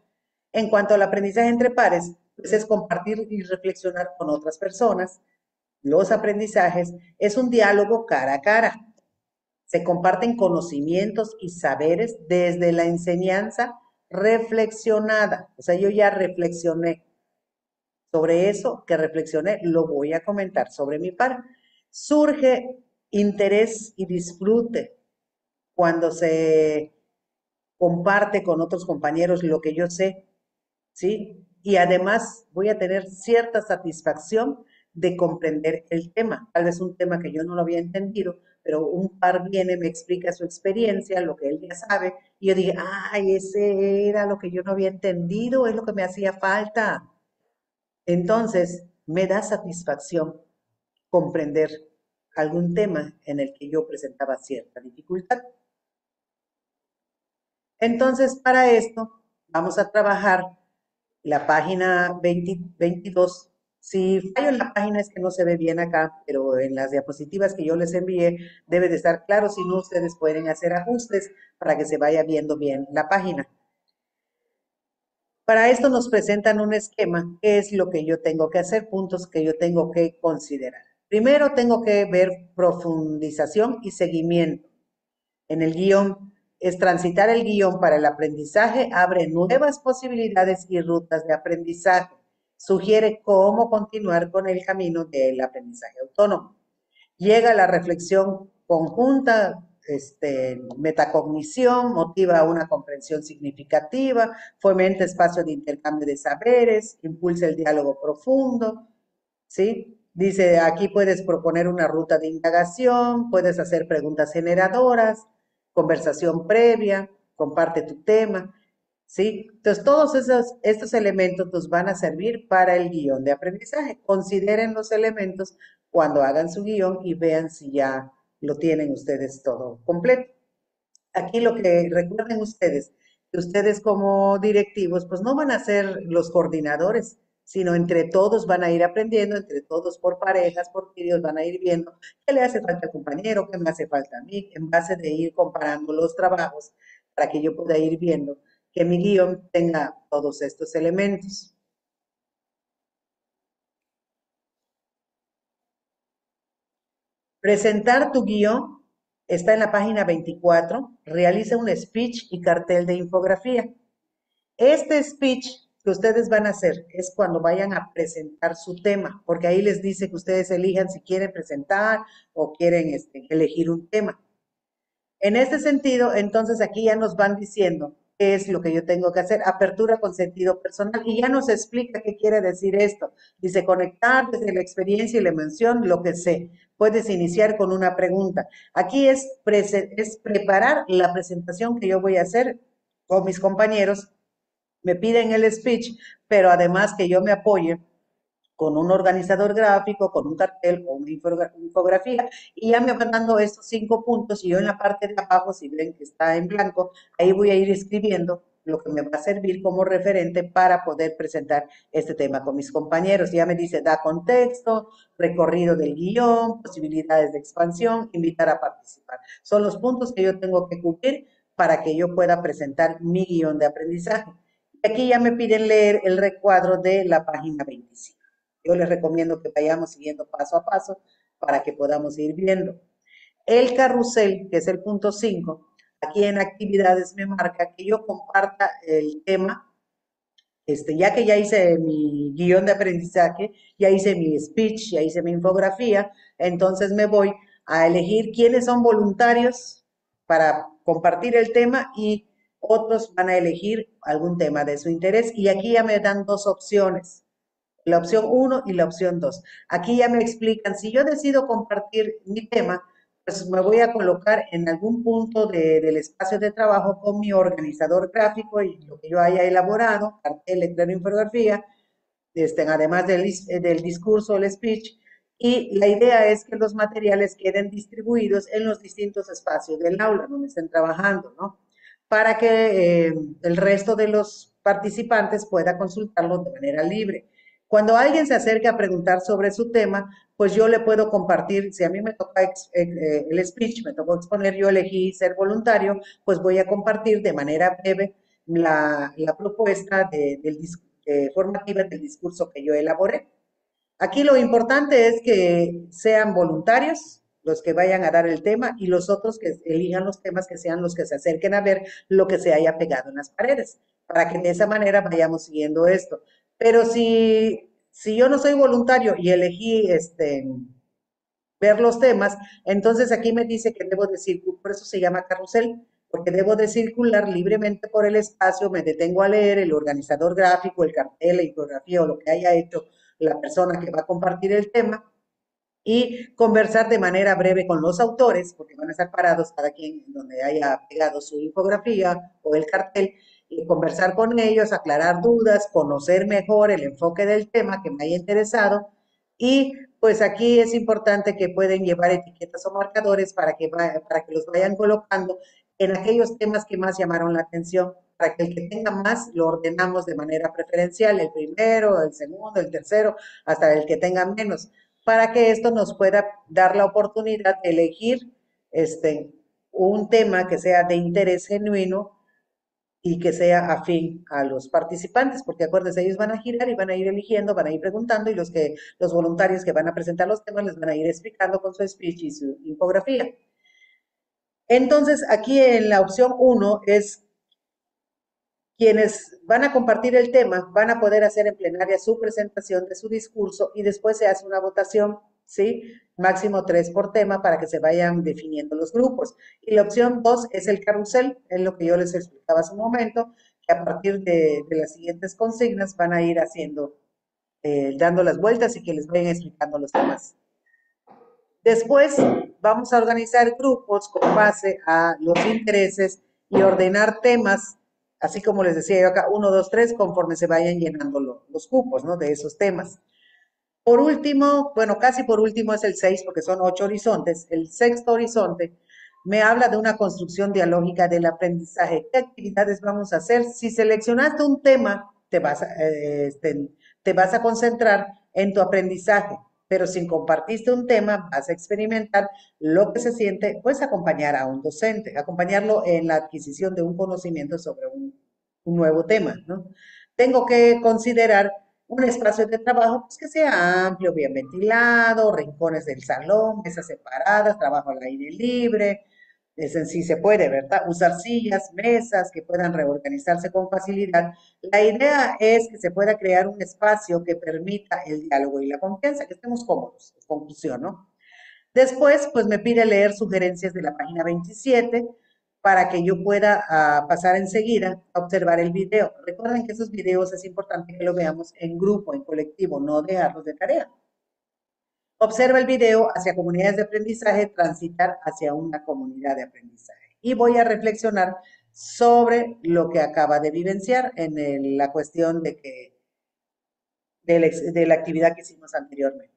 En cuanto al aprendizaje entre pares, pues es compartir y reflexionar con otras personas. Los aprendizajes es un diálogo cara a cara. Se comparten conocimientos y saberes desde la enseñanza reflexionada. O sea, yo ya reflexioné sobre eso que reflexioné, lo voy a comentar sobre mi par. Surge interés y disfrute cuando se comparte con otros compañeros lo que yo sé, ¿sí? Y además voy a tener cierta satisfacción de comprender el tema. Tal vez un tema que yo no lo había entendido, pero un par viene, me explica su experiencia, lo que él ya sabe, y yo dije, ay, ese era lo que yo no había entendido, es lo que me hacía falta. Entonces, me da satisfacción comprender algún tema en el que yo presentaba cierta dificultad. Entonces, para esto, vamos a trabajar la página 22. Si fallo en la página es que no se ve bien acá, pero en las diapositivas que yo les envié debe de estar claro, si no ustedes pueden hacer ajustes para que se vaya viendo bien la página. Para esto nos presentan un esquema, qué es lo que yo tengo que hacer, puntos que yo tengo que considerar. Primero tengo que ver profundización y seguimiento. En el guión es transitar el guión para el aprendizaje, abre nuevas posibilidades y rutas de aprendizaje. Sugiere cómo continuar con el camino del aprendizaje autónomo. Llega la reflexión conjunta, metacognición, motiva una comprensión significativa, fomenta espacio de intercambio de saberes, impulsa el diálogo profundo, ¿sí? Dice, aquí puedes proponer una ruta de indagación, puedes hacer preguntas generadoras, conversación previa, comparte tu tema, ¿sí? Entonces, todos estos elementos nos van a servir para el guión de aprendizaje. Consideren los elementos cuando hagan su guión y vean si ya lo tienen ustedes todo completo. Aquí lo que recuerden ustedes, que ustedes como directivos, pues no van a ser los coordinadores, sino entre todos van a ir aprendiendo, entre todos por parejas, por vídeos, van a ir viendo qué le hace falta al compañero, qué me hace falta a mí, en base de ir comparando los trabajos para que yo pueda ir viendo que mi guión tenga todos estos elementos. Presentar tu guión está en la página 24. Realiza un speech y cartel de infografía. Este speech que ustedes van a hacer es cuando vayan a presentar su tema, porque ahí les dice que ustedes elijan si quieren presentar o quieren elegir un tema. En este sentido, entonces aquí ya nos van diciendo qué es lo que yo tengo que hacer, apertura con sentido personal, y ya nos explica qué quiere decir esto. Dice, conectar desde la experiencia y la emoción lo que sé. Puedes iniciar con una pregunta. Aquí es preparar la presentación que yo voy a hacer con mis compañeros. Me piden el speech, pero además que yo me apoye con un organizador gráfico, con un cartel, con una infografía, y ya me van dando estos 5 puntos, y yo en la parte de abajo, si ven que está en blanco, ahí voy a ir escribiendo lo que me va a servir como referente para poder presentar este tema con mis compañeros. Ya me dice, da contexto, recorrido del guión, posibilidades de expansión, invitar a participar. Son los puntos que yo tengo que cumplir para que yo pueda presentar mi guión de aprendizaje. Aquí ya me piden leer el recuadro de la página 25. Yo les recomiendo que vayamos siguiendo paso a paso para que podamos ir viendo. El carrusel, que es el punto 5, aquí en actividades me marca que yo comparta el tema, ya que ya hice mi guión de aprendizaje, ya hice mi speech, ya hice mi infografía, entonces me voy a elegir quiénes son voluntarios para compartir el tema y otros van a elegir algún tema de su interés. Y aquí ya me dan dos opciones, la opción 1 y la opción 2. Aquí ya me explican, si yo decido compartir mi tema, pues me voy a colocar en algún punto del espacio de trabajo con mi organizador gráfico y lo que yo haya elaborado, cartel, letrero, infografía, además del discurso, el speech, y la idea es que los materiales queden distribuidos en los distintos espacios del aula donde estén trabajando, ¿no? Para que el resto de los participantes pueda consultarlos de manera libre. Cuando alguien se acerque a preguntar sobre su tema, pues yo le puedo compartir, si a mí me toca el speech, me tocó exponer, yo elegí ser voluntario, pues voy a compartir de manera breve la propuesta formativa del discurso que yo elaboré. Aquí lo importante es que sean voluntarios los que vayan a dar el tema y los otros que elijan los temas que sean los que se acerquen a ver lo que se haya pegado en las paredes, para que de esa manera vayamos siguiendo esto. Pero si yo no soy voluntario y elegí ver los temas, entonces aquí me dice que debo de circular, por eso se llama carrusel, porque debo de circular libremente por el espacio, me detengo a leer el organizador gráfico, el cartel, la infografía o lo que haya hecho la persona que va a compartir el tema y conversar de manera breve con los autores, porque van a estar parados cada quien donde haya pegado su infografía o el cartel, y conversar con ellos, aclarar dudas, conocer mejor el enfoque del tema que me haya interesado y pues aquí es importante que pueden llevar etiquetas o marcadores para que los vayan colocando en aquellos temas que más llamaron la atención, para que el que tenga más lo ordenamos de manera preferencial, el primero, el segundo, el tercero, hasta el que tenga menos, para que esto nos pueda dar la oportunidad de elegir este, un tema que sea de interés genuino y que sea afín a los participantes, porque acuérdense, ellos van a girar y van a ir eligiendo, van a ir preguntando y los voluntarios que van a presentar los temas les van a ir explicando con su speech y su infografía. Entonces, aquí en la opción uno es quienes van a compartir el tema van a poder hacer en plenaria su presentación de su discurso y después se hace una votación, ¿sí? Máximo 3 por tema para que se vayan definiendo los grupos. Y la opción 2 es el carrusel, es lo que yo les explicaba hace un momento, que a partir de las siguientes consignas van a ir haciendo, dando las vueltas y que les vayan explicando los temas. Después vamos a organizar grupos con base a los intereses y ordenar temas, así como les decía yo acá, uno, dos, tres, conforme se vayan llenando los cupos, ¿no? De esos temas. Por último, bueno, casi por último es el 6, porque son 8 horizontes. El sexto horizonte me habla de una construcción dialógica del aprendizaje. ¿Qué actividades vamos a hacer? Si seleccionaste un tema, te vas a concentrar en tu aprendizaje, pero si compartiste un tema, vas a experimentar lo que se siente, pues acompañar a un docente, acompañarlo en la adquisición de un conocimiento sobre un nuevo tema, ¿no? Tengo que considerar un espacio de trabajo pues, que sea amplio, bien ventilado, rincones del salón, mesas separadas, trabajo al aire libre, es en sí se puede, ¿verdad? Usar sillas, mesas que puedan reorganizarse con facilidad. La idea es que se pueda crear un espacio que permita el diálogo y la confianza, que estemos cómodos, conclusión, ¿no? Después, pues me pide leer sugerencias de la página 27 para que yo pueda pasar enseguida a observar el video. Recuerden que esos videos es importante que lo veamos en grupo, en colectivo, no dejarlos de tarea. Observa el video hacia comunidades de aprendizaje, transitar hacia una comunidad de aprendizaje. Y voy a reflexionar sobre lo que acaba de vivenciar en la cuestión de la actividad que hicimos anteriormente.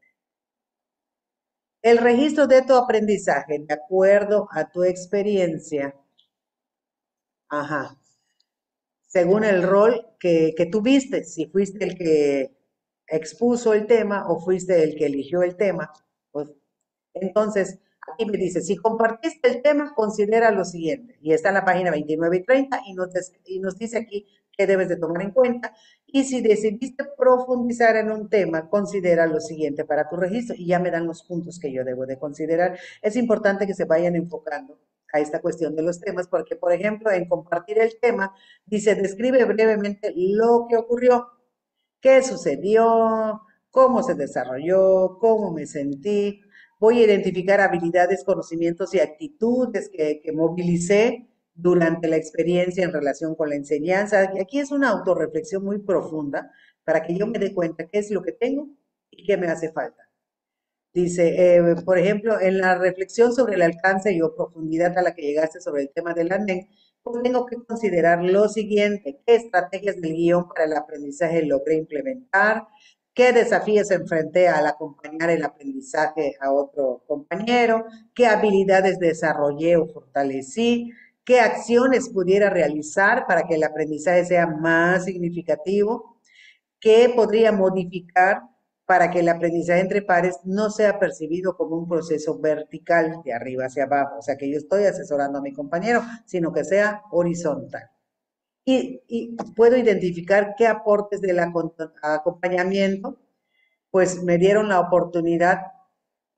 El registro de tu aprendizaje, de acuerdo a tu experiencia, ajá, según el rol que tuviste, si fuiste el que expuso el tema o fuiste el que eligió el tema, pues entonces aquí me dice, si compartiste el tema, considera lo siguiente, y está en la página 29 y 30 y nos dice aquí qué debes de tomar en cuenta, y si decidiste profundizar en un tema, considera lo siguiente para tu registro, y ya me dan los puntos que yo debo de considerar. Es importante que se vayan enfocando a esta cuestión de los temas, porque, por ejemplo, en compartir el tema, dice, describe brevemente lo que ocurrió, qué sucedió, cómo se desarrolló, cómo me sentí. Voy a identificar habilidades, conocimientos y actitudes que movilicé durante la experiencia en relación con la enseñanza. Aquí es una autorreflexión muy profunda para que yo me dé cuenta qué es lo que tengo y qué me hace falta. Dice, por ejemplo, en la reflexión sobre el alcance y o profundidad a la que llegaste sobre el tema del ANEM, pues tengo que considerar lo siguiente: qué estrategias del guión para el aprendizaje logré implementar, qué desafíos enfrenté al acompañar el aprendizaje a otro compañero, qué habilidades desarrollé o fortalecí, qué acciones pudiera realizar para que el aprendizaje sea más significativo, qué podría modificar para que el aprendizaje entre pares no sea percibido como un proceso vertical de arriba hacia abajo, o sea, que yo estoy asesorando a mi compañero, sino que sea horizontal. Y puedo identificar qué aportes del acompañamiento, pues me dieron la oportunidad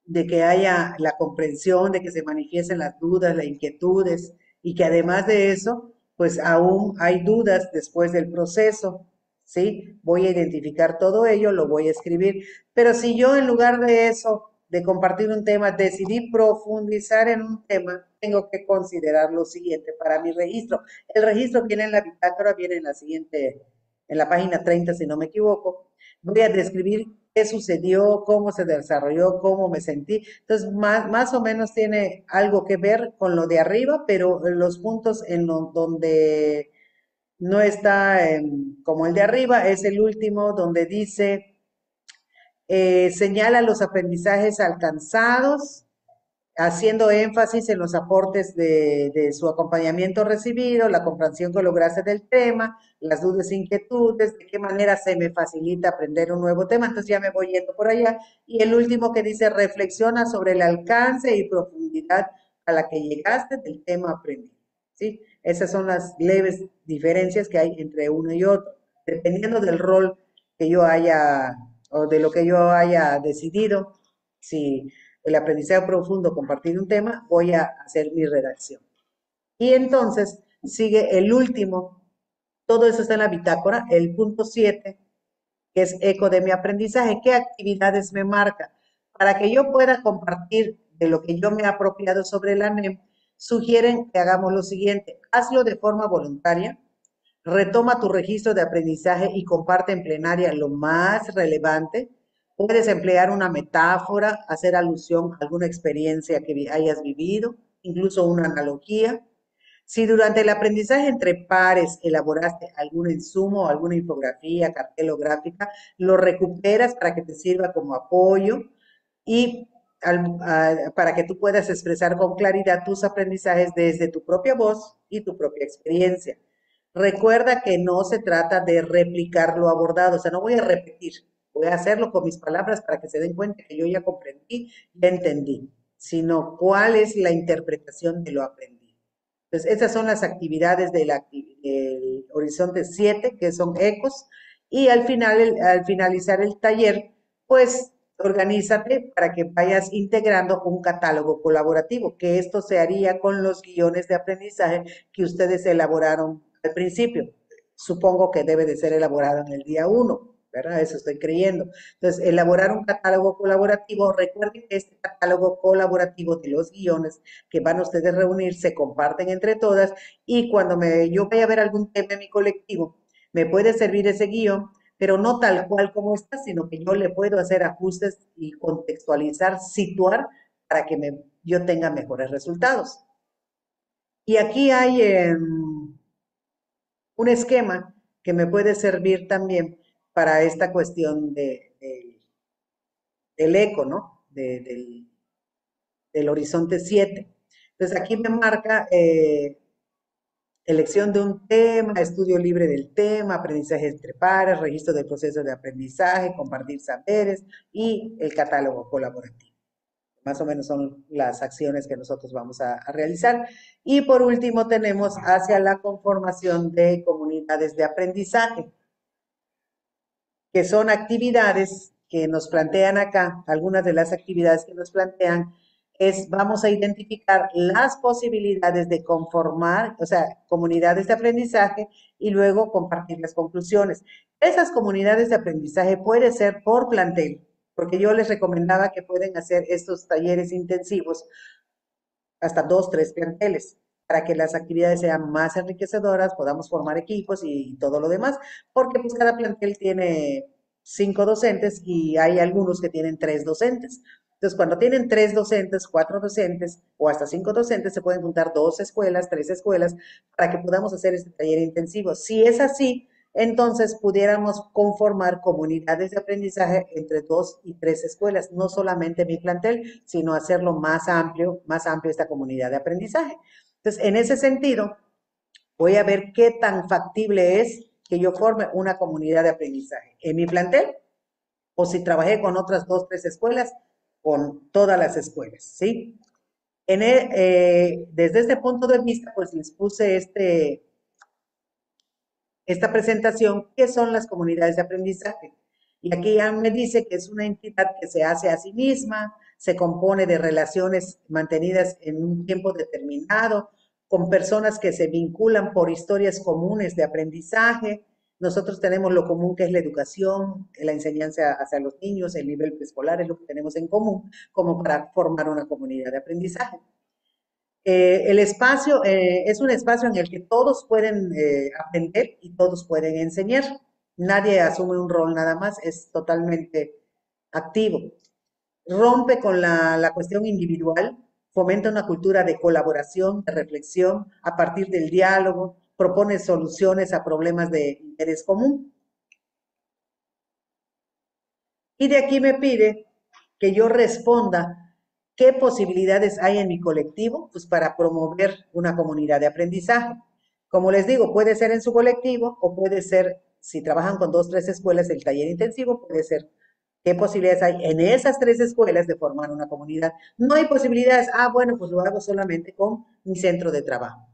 de que haya la comprensión, de que se manifiesten las dudas, las inquietudes, y que además de eso, pues aún hay dudas después del proceso, ¿sí? Voy a identificar todo ello, lo voy a escribir, pero si yo en lugar de eso, de compartir un tema, decidí profundizar en un tema, tengo que considerar lo siguiente para mi registro. El registro viene en la bitácora, viene en la siguiente, en la página 30, si no me equivoco. Voy a describir qué sucedió, cómo se desarrolló, cómo me sentí. Entonces, más o menos tiene algo que ver con lo de arriba, pero los puntos donde no está como el de arriba es el último, donde dice, señala los aprendizajes alcanzados, haciendo énfasis en los aportes de su acompañamiento recibido, la comprensión que lograste del tema, las dudas e inquietudes, de qué manera se me facilita aprender un nuevo tema, entonces ya me voy yendo por allá. Y el último que dice, reflexiona sobre el alcance y profundidad a la que llegaste del tema aprendido, ¿sí? Esas son las leves diferencias que hay entre uno y otro, dependiendo del rol que yo haya o de lo que yo haya decidido. Si el aprendizaje profundo, compartir un tema, voy a hacer mi redacción. Y entonces sigue el último, todo eso está en la bitácora, el punto 7, que es eco de mi aprendizaje, qué actividades me marca. Para que yo pueda compartir de lo que yo me he apropiado sobre el ANEM, sugieren que hagamos lo siguiente: hazlo de forma voluntaria, retoma tu registro de aprendizaje y comparte en plenaria lo más relevante. Puedes emplear una metáfora, hacer alusión a alguna experiencia que hayas vivido, incluso una analogía. Si durante el aprendizaje entre pares elaboraste algún insumo, alguna infografía, cartel o gráfica, lo recuperas para que te sirva como apoyo y para que tú puedas expresar con claridad tus aprendizajes desde tu propia voz y tu propia experiencia. Recuerda que no se trata de replicar lo abordado, o sea, no voy a repetir, voy a hacerlo con mis palabras para que se den cuenta que yo ya comprendí, ya entendí, sino cuál es la interpretación de lo aprendido. Entonces, esas son las actividades del Horizonte 7, que son ecos, y al final, al finalizar el taller, pues organízate para que vayas integrando un catálogo colaborativo, que esto se haría con los guiones de aprendizaje que ustedes elaboraron al principio. Supongo que debe de ser elaborado en el día uno, ¿verdad? Eso estoy creyendo. Entonces, elaborar un catálogo colaborativo. Recuerden que este catálogo colaborativo de los guiones que van ustedes a reunir se comparten entre todas, y cuando yo vaya a ver algún tema en mi colectivo, me puede servir ese guión, pero no tal cual como está, sino que yo le puedo hacer ajustes y contextualizar, situar para que yo tenga mejores resultados. Y aquí hay un esquema que me puede servir también para esta cuestión del eco, ¿no? Del horizonte 7. Entonces aquí me marca elección de un tema, estudio libre del tema, aprendizaje entre pares, registro del proceso de aprendizaje, compartir saberes y el catálogo colaborativo. Más o menos son las acciones que nosotros vamos a realizar. Y por último tenemos hacia la conformación de comunidades de aprendizaje, que son actividades que nos plantean acá. Algunas de las actividades que nos plantean es, vamos a identificar las posibilidades de conformar, o sea, comunidades de aprendizaje, y luego compartir las conclusiones. Esas comunidades de aprendizaje puede ser por plantel, porque yo les recomendaba que pueden hacer estos talleres intensivos hasta dos, tres planteles, para que las actividades sean más enriquecedoras, podamos formar equipos y todo lo demás, porque pues cada plantel tiene 5 docentes y hay algunos que tienen 3 docentes. Entonces, cuando tienen 3 docentes, 4 docentes o hasta 5 docentes, se pueden juntar 2 escuelas, 3 escuelas para que podamos hacer este taller intensivo. Si es así, entonces pudiéramos conformar comunidades de aprendizaje entre 2 y 3 escuelas, no solamente mi plantel, sino hacerlo más amplio esta comunidad de aprendizaje. Entonces, en ese sentido, voy a ver qué tan factible es que yo forme una comunidad de aprendizaje en mi plantel o si trabajé con otras 2, 3 escuelas, con todas las escuelas, ¿sí? Desde este punto de vista, pues les puse esta presentación, ¿qué son las comunidades de aprendizaje? Y aquí ya me dice que es una entidad que se hace a sí misma, se compone de relaciones mantenidas en un tiempo determinado, con personas que se vinculan por historias comunes de aprendizaje. Nosotros tenemos lo común que es la educación, la enseñanza hacia los niños, el nivel preescolar es lo que tenemos en común, como para formar una comunidad de aprendizaje. El espacio es un espacio en el que todos pueden aprender y todos pueden enseñar. Nadie asume un rol nada más, es totalmente activo. Rompe con la cuestión individual, fomenta una cultura de colaboración, de reflexión a partir del diálogo, propone soluciones a problemas de interés común. Y de aquí me pide que yo responda qué posibilidades hay en mi colectivo pues, para promover una comunidad de aprendizaje. Como les digo, puede ser en su colectivo o puede ser, si trabajan con 2, 3 escuelas, el taller intensivo puede ser qué posibilidades hay en esas 3 escuelas de formar una comunidad. No hay posibilidades, bueno, pues lo hago solamente con mi centro de trabajo.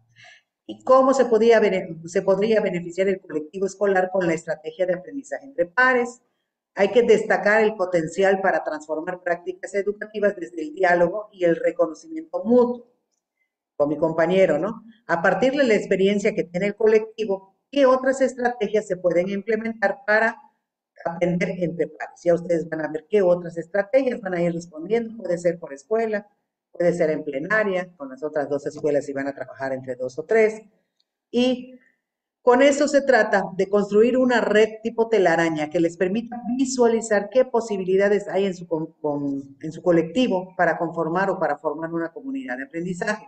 ¿Y cómo se podría beneficiar el colectivo escolar con la estrategia de aprendizaje entre pares? Hay que destacar el potencial para transformar prácticas educativas desde el diálogo y el reconocimiento mutuo con mi compañero, ¿no? A partir de la experiencia que tiene el colectivo, ¿qué otras estrategias se pueden implementar para aprender entre pares? Ya ustedes van a ver qué otras estrategias van a ir respondiendo. Puede ser por escuela, puede ser en plenaria, con las otras 2 escuelas si van a trabajar entre 2 o 3. Y con eso se trata de construir una red tipo telaraña que les permita visualizar qué posibilidades hay en su colectivo para conformar o para formar una comunidad de aprendizaje.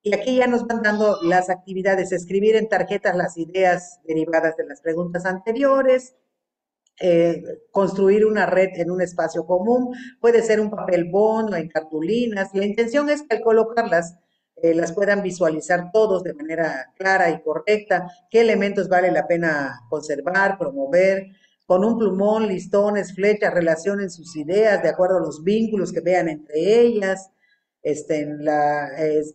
Y aquí ya nos van dando las actividades, escribir en tarjetas las ideas derivadas de las preguntas anteriores, construir una red en un espacio común, puede ser un papel bond o en cartulinas. La intención es que al colocarlas las puedan visualizar todos de manera clara y correcta, qué elementos vale la pena conservar, promover, con un plumón, listones, flechas, relacionen sus ideas de acuerdo a los vínculos que vean entre ellas.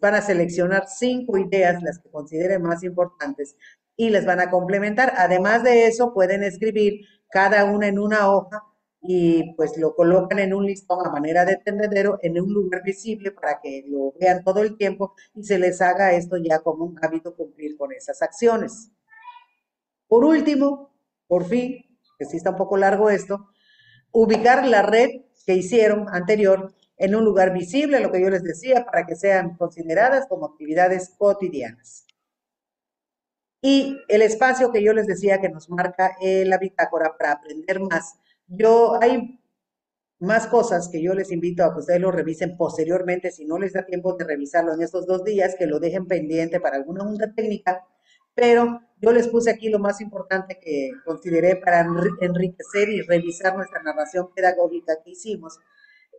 Van a seleccionar 5 ideas, las que consideren más importantes, y les van a complementar. Además de eso, pueden escribir cada una en una hoja y pues lo colocan en un listón a manera de tendedero en un lugar visible para que lo vean todo el tiempo y se les haga esto ya como un hábito cumplir con esas acciones. Por último, por fin, que sí está un poco largo esto, ubicar la red que hicieron anterior en un lugar visible, lo que yo les decía, para que sean consideradas como actividades cotidianas. Y el espacio que yo les decía que nos marca la bitácora para aprender más. Hay más cosas que yo les invito a que ustedes lo revisen posteriormente, si no les da tiempo de revisarlo en estos 2 días, que lo dejen pendiente para alguna junta técnica, pero yo les puse aquí lo más importante que consideré para enriquecer y revisar nuestra narración pedagógica que hicimos,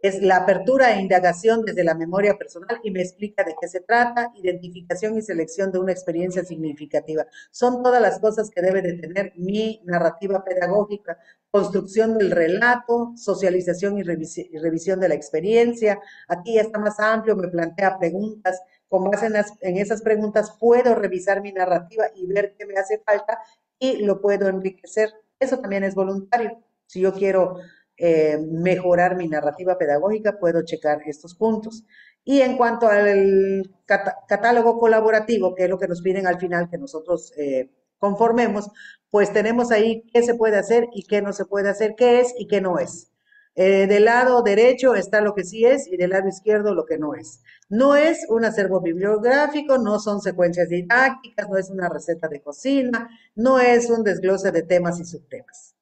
es la apertura e indagación desde la memoria personal y me explica de qué se trata, identificación y selección de una experiencia significativa. Son todas las cosas que debe de tener mi narrativa pedagógica, construcción del relato, socialización y revisión de la experiencia. Aquí ya está más amplio, me plantea preguntas. Con base en esas preguntas puedo revisar mi narrativa y ver qué me hace falta y lo puedo enriquecer. Eso también es voluntario. Si yo quiero mejorar mi narrativa pedagógica, puedo checar estos puntos. Y en cuanto al catálogo colaborativo, que es lo que nos piden al final que nosotros conformemos, pues tenemos ahí qué se puede hacer y qué no se puede hacer, qué es y qué no es. Del lado derecho está lo que sí es y del lado izquierdo lo que no es. No es un acervo bibliográfico, no son secuencias didácticas, no es una receta de cocina, no es un desglose de temas y subtemas.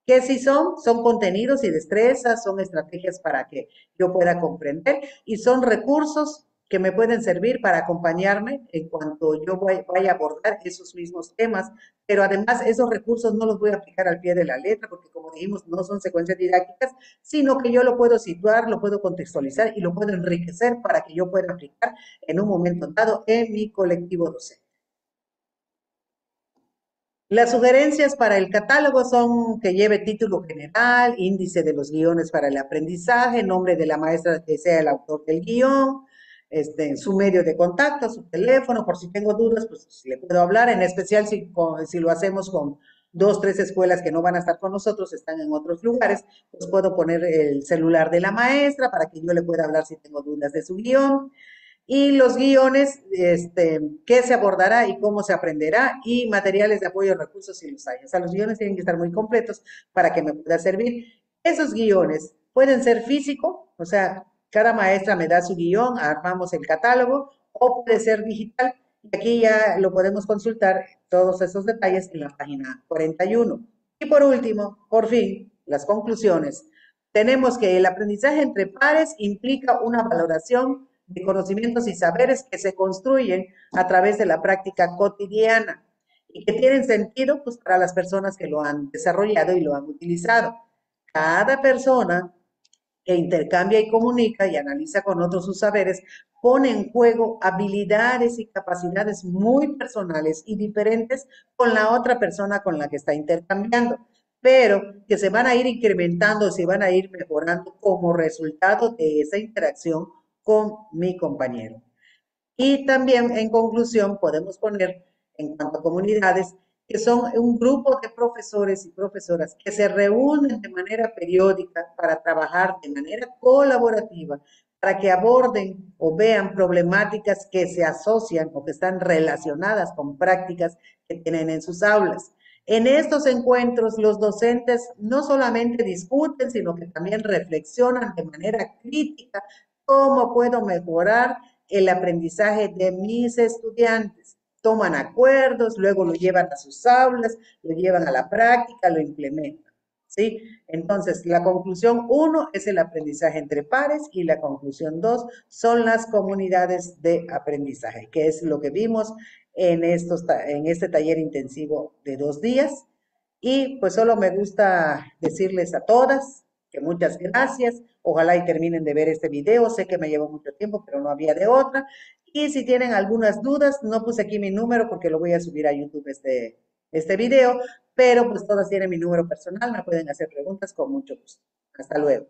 ¿Qué sí son? Son contenidos y destrezas, son estrategias para que yo pueda comprender y son recursos que me pueden servir para acompañarme en cuanto yo vaya a abordar esos mismos temas, pero además esos recursos no los voy a aplicar al pie de la letra porque como dijimos no son secuencias didácticas, sino que yo lo puedo situar, lo puedo contextualizar y lo puedo enriquecer para que yo pueda aplicar en un momento dado en mi colectivo docente. Las sugerencias para el catálogo son que lleve título general, índice de los guiones para el aprendizaje, nombre de la maestra que sea el autor del guión, su medio de contacto, su teléfono, por si tengo dudas, pues le puedo hablar, en especial si lo hacemos con dos, tres escuelas que no van a estar con nosotros, están en otros lugares, pues puedo poner el celular de la maestra para que yo le pueda hablar si tengo dudas de su guión y los guiones, qué se abordará y cómo se aprenderá, y materiales de apoyo, recursos si los hay. O sea, los guiones tienen que estar muy completos para que me pueda servir. Esos guiones pueden ser físico, o sea, cada maestra me da su guión, armamos el catálogo, o puede ser digital, y aquí ya lo podemos consultar todos esos detalles en la página 41. Y por último, por fin, las conclusiones. Tenemos que el aprendizaje entre pares implica una valoración de conocimientos y saberes que se construyen a través de la práctica cotidiana y que tienen sentido pues, para las personas que lo han desarrollado y lo han utilizado. Cada persona que intercambia y comunica y analiza con otros sus saberes pone en juego habilidades y capacidades muy personales y diferentes con la otra persona con la que está intercambiando, pero que se van a ir incrementando, se van a ir mejorando como resultado de esa interacción con mi compañero. Y también, en conclusión, podemos poner, en cuanto a comunidades, que son un grupo de profesores y profesoras que se reúnen de manera periódica para trabajar de manera colaborativa, para que aborden o vean problemáticas que se asocian o que están relacionadas con prácticas que tienen en sus aulas. En estos encuentros, los docentes no solamente discuten, sino que también reflexionan de manera crítica cómo puedo mejorar el aprendizaje de mis estudiantes. Toman acuerdos, luego lo llevan a sus aulas, lo llevan a la práctica, lo implementan. ¿Sí? Entonces, la conclusión uno es el aprendizaje entre pares y la conclusión dos son las comunidades de aprendizaje, que es lo que vimos en este taller intensivo de 2 días. Y pues solo me gusta decirles a todas que muchas gracias. Ojalá y terminen de ver este video. Sé que me llevó mucho tiempo, pero no había de otra. Y si tienen algunas dudas, no puse aquí mi número porque lo voy a subir a YouTube este video, pero pues todas tienen mi número personal, me pueden hacer preguntas con mucho gusto. Hasta luego.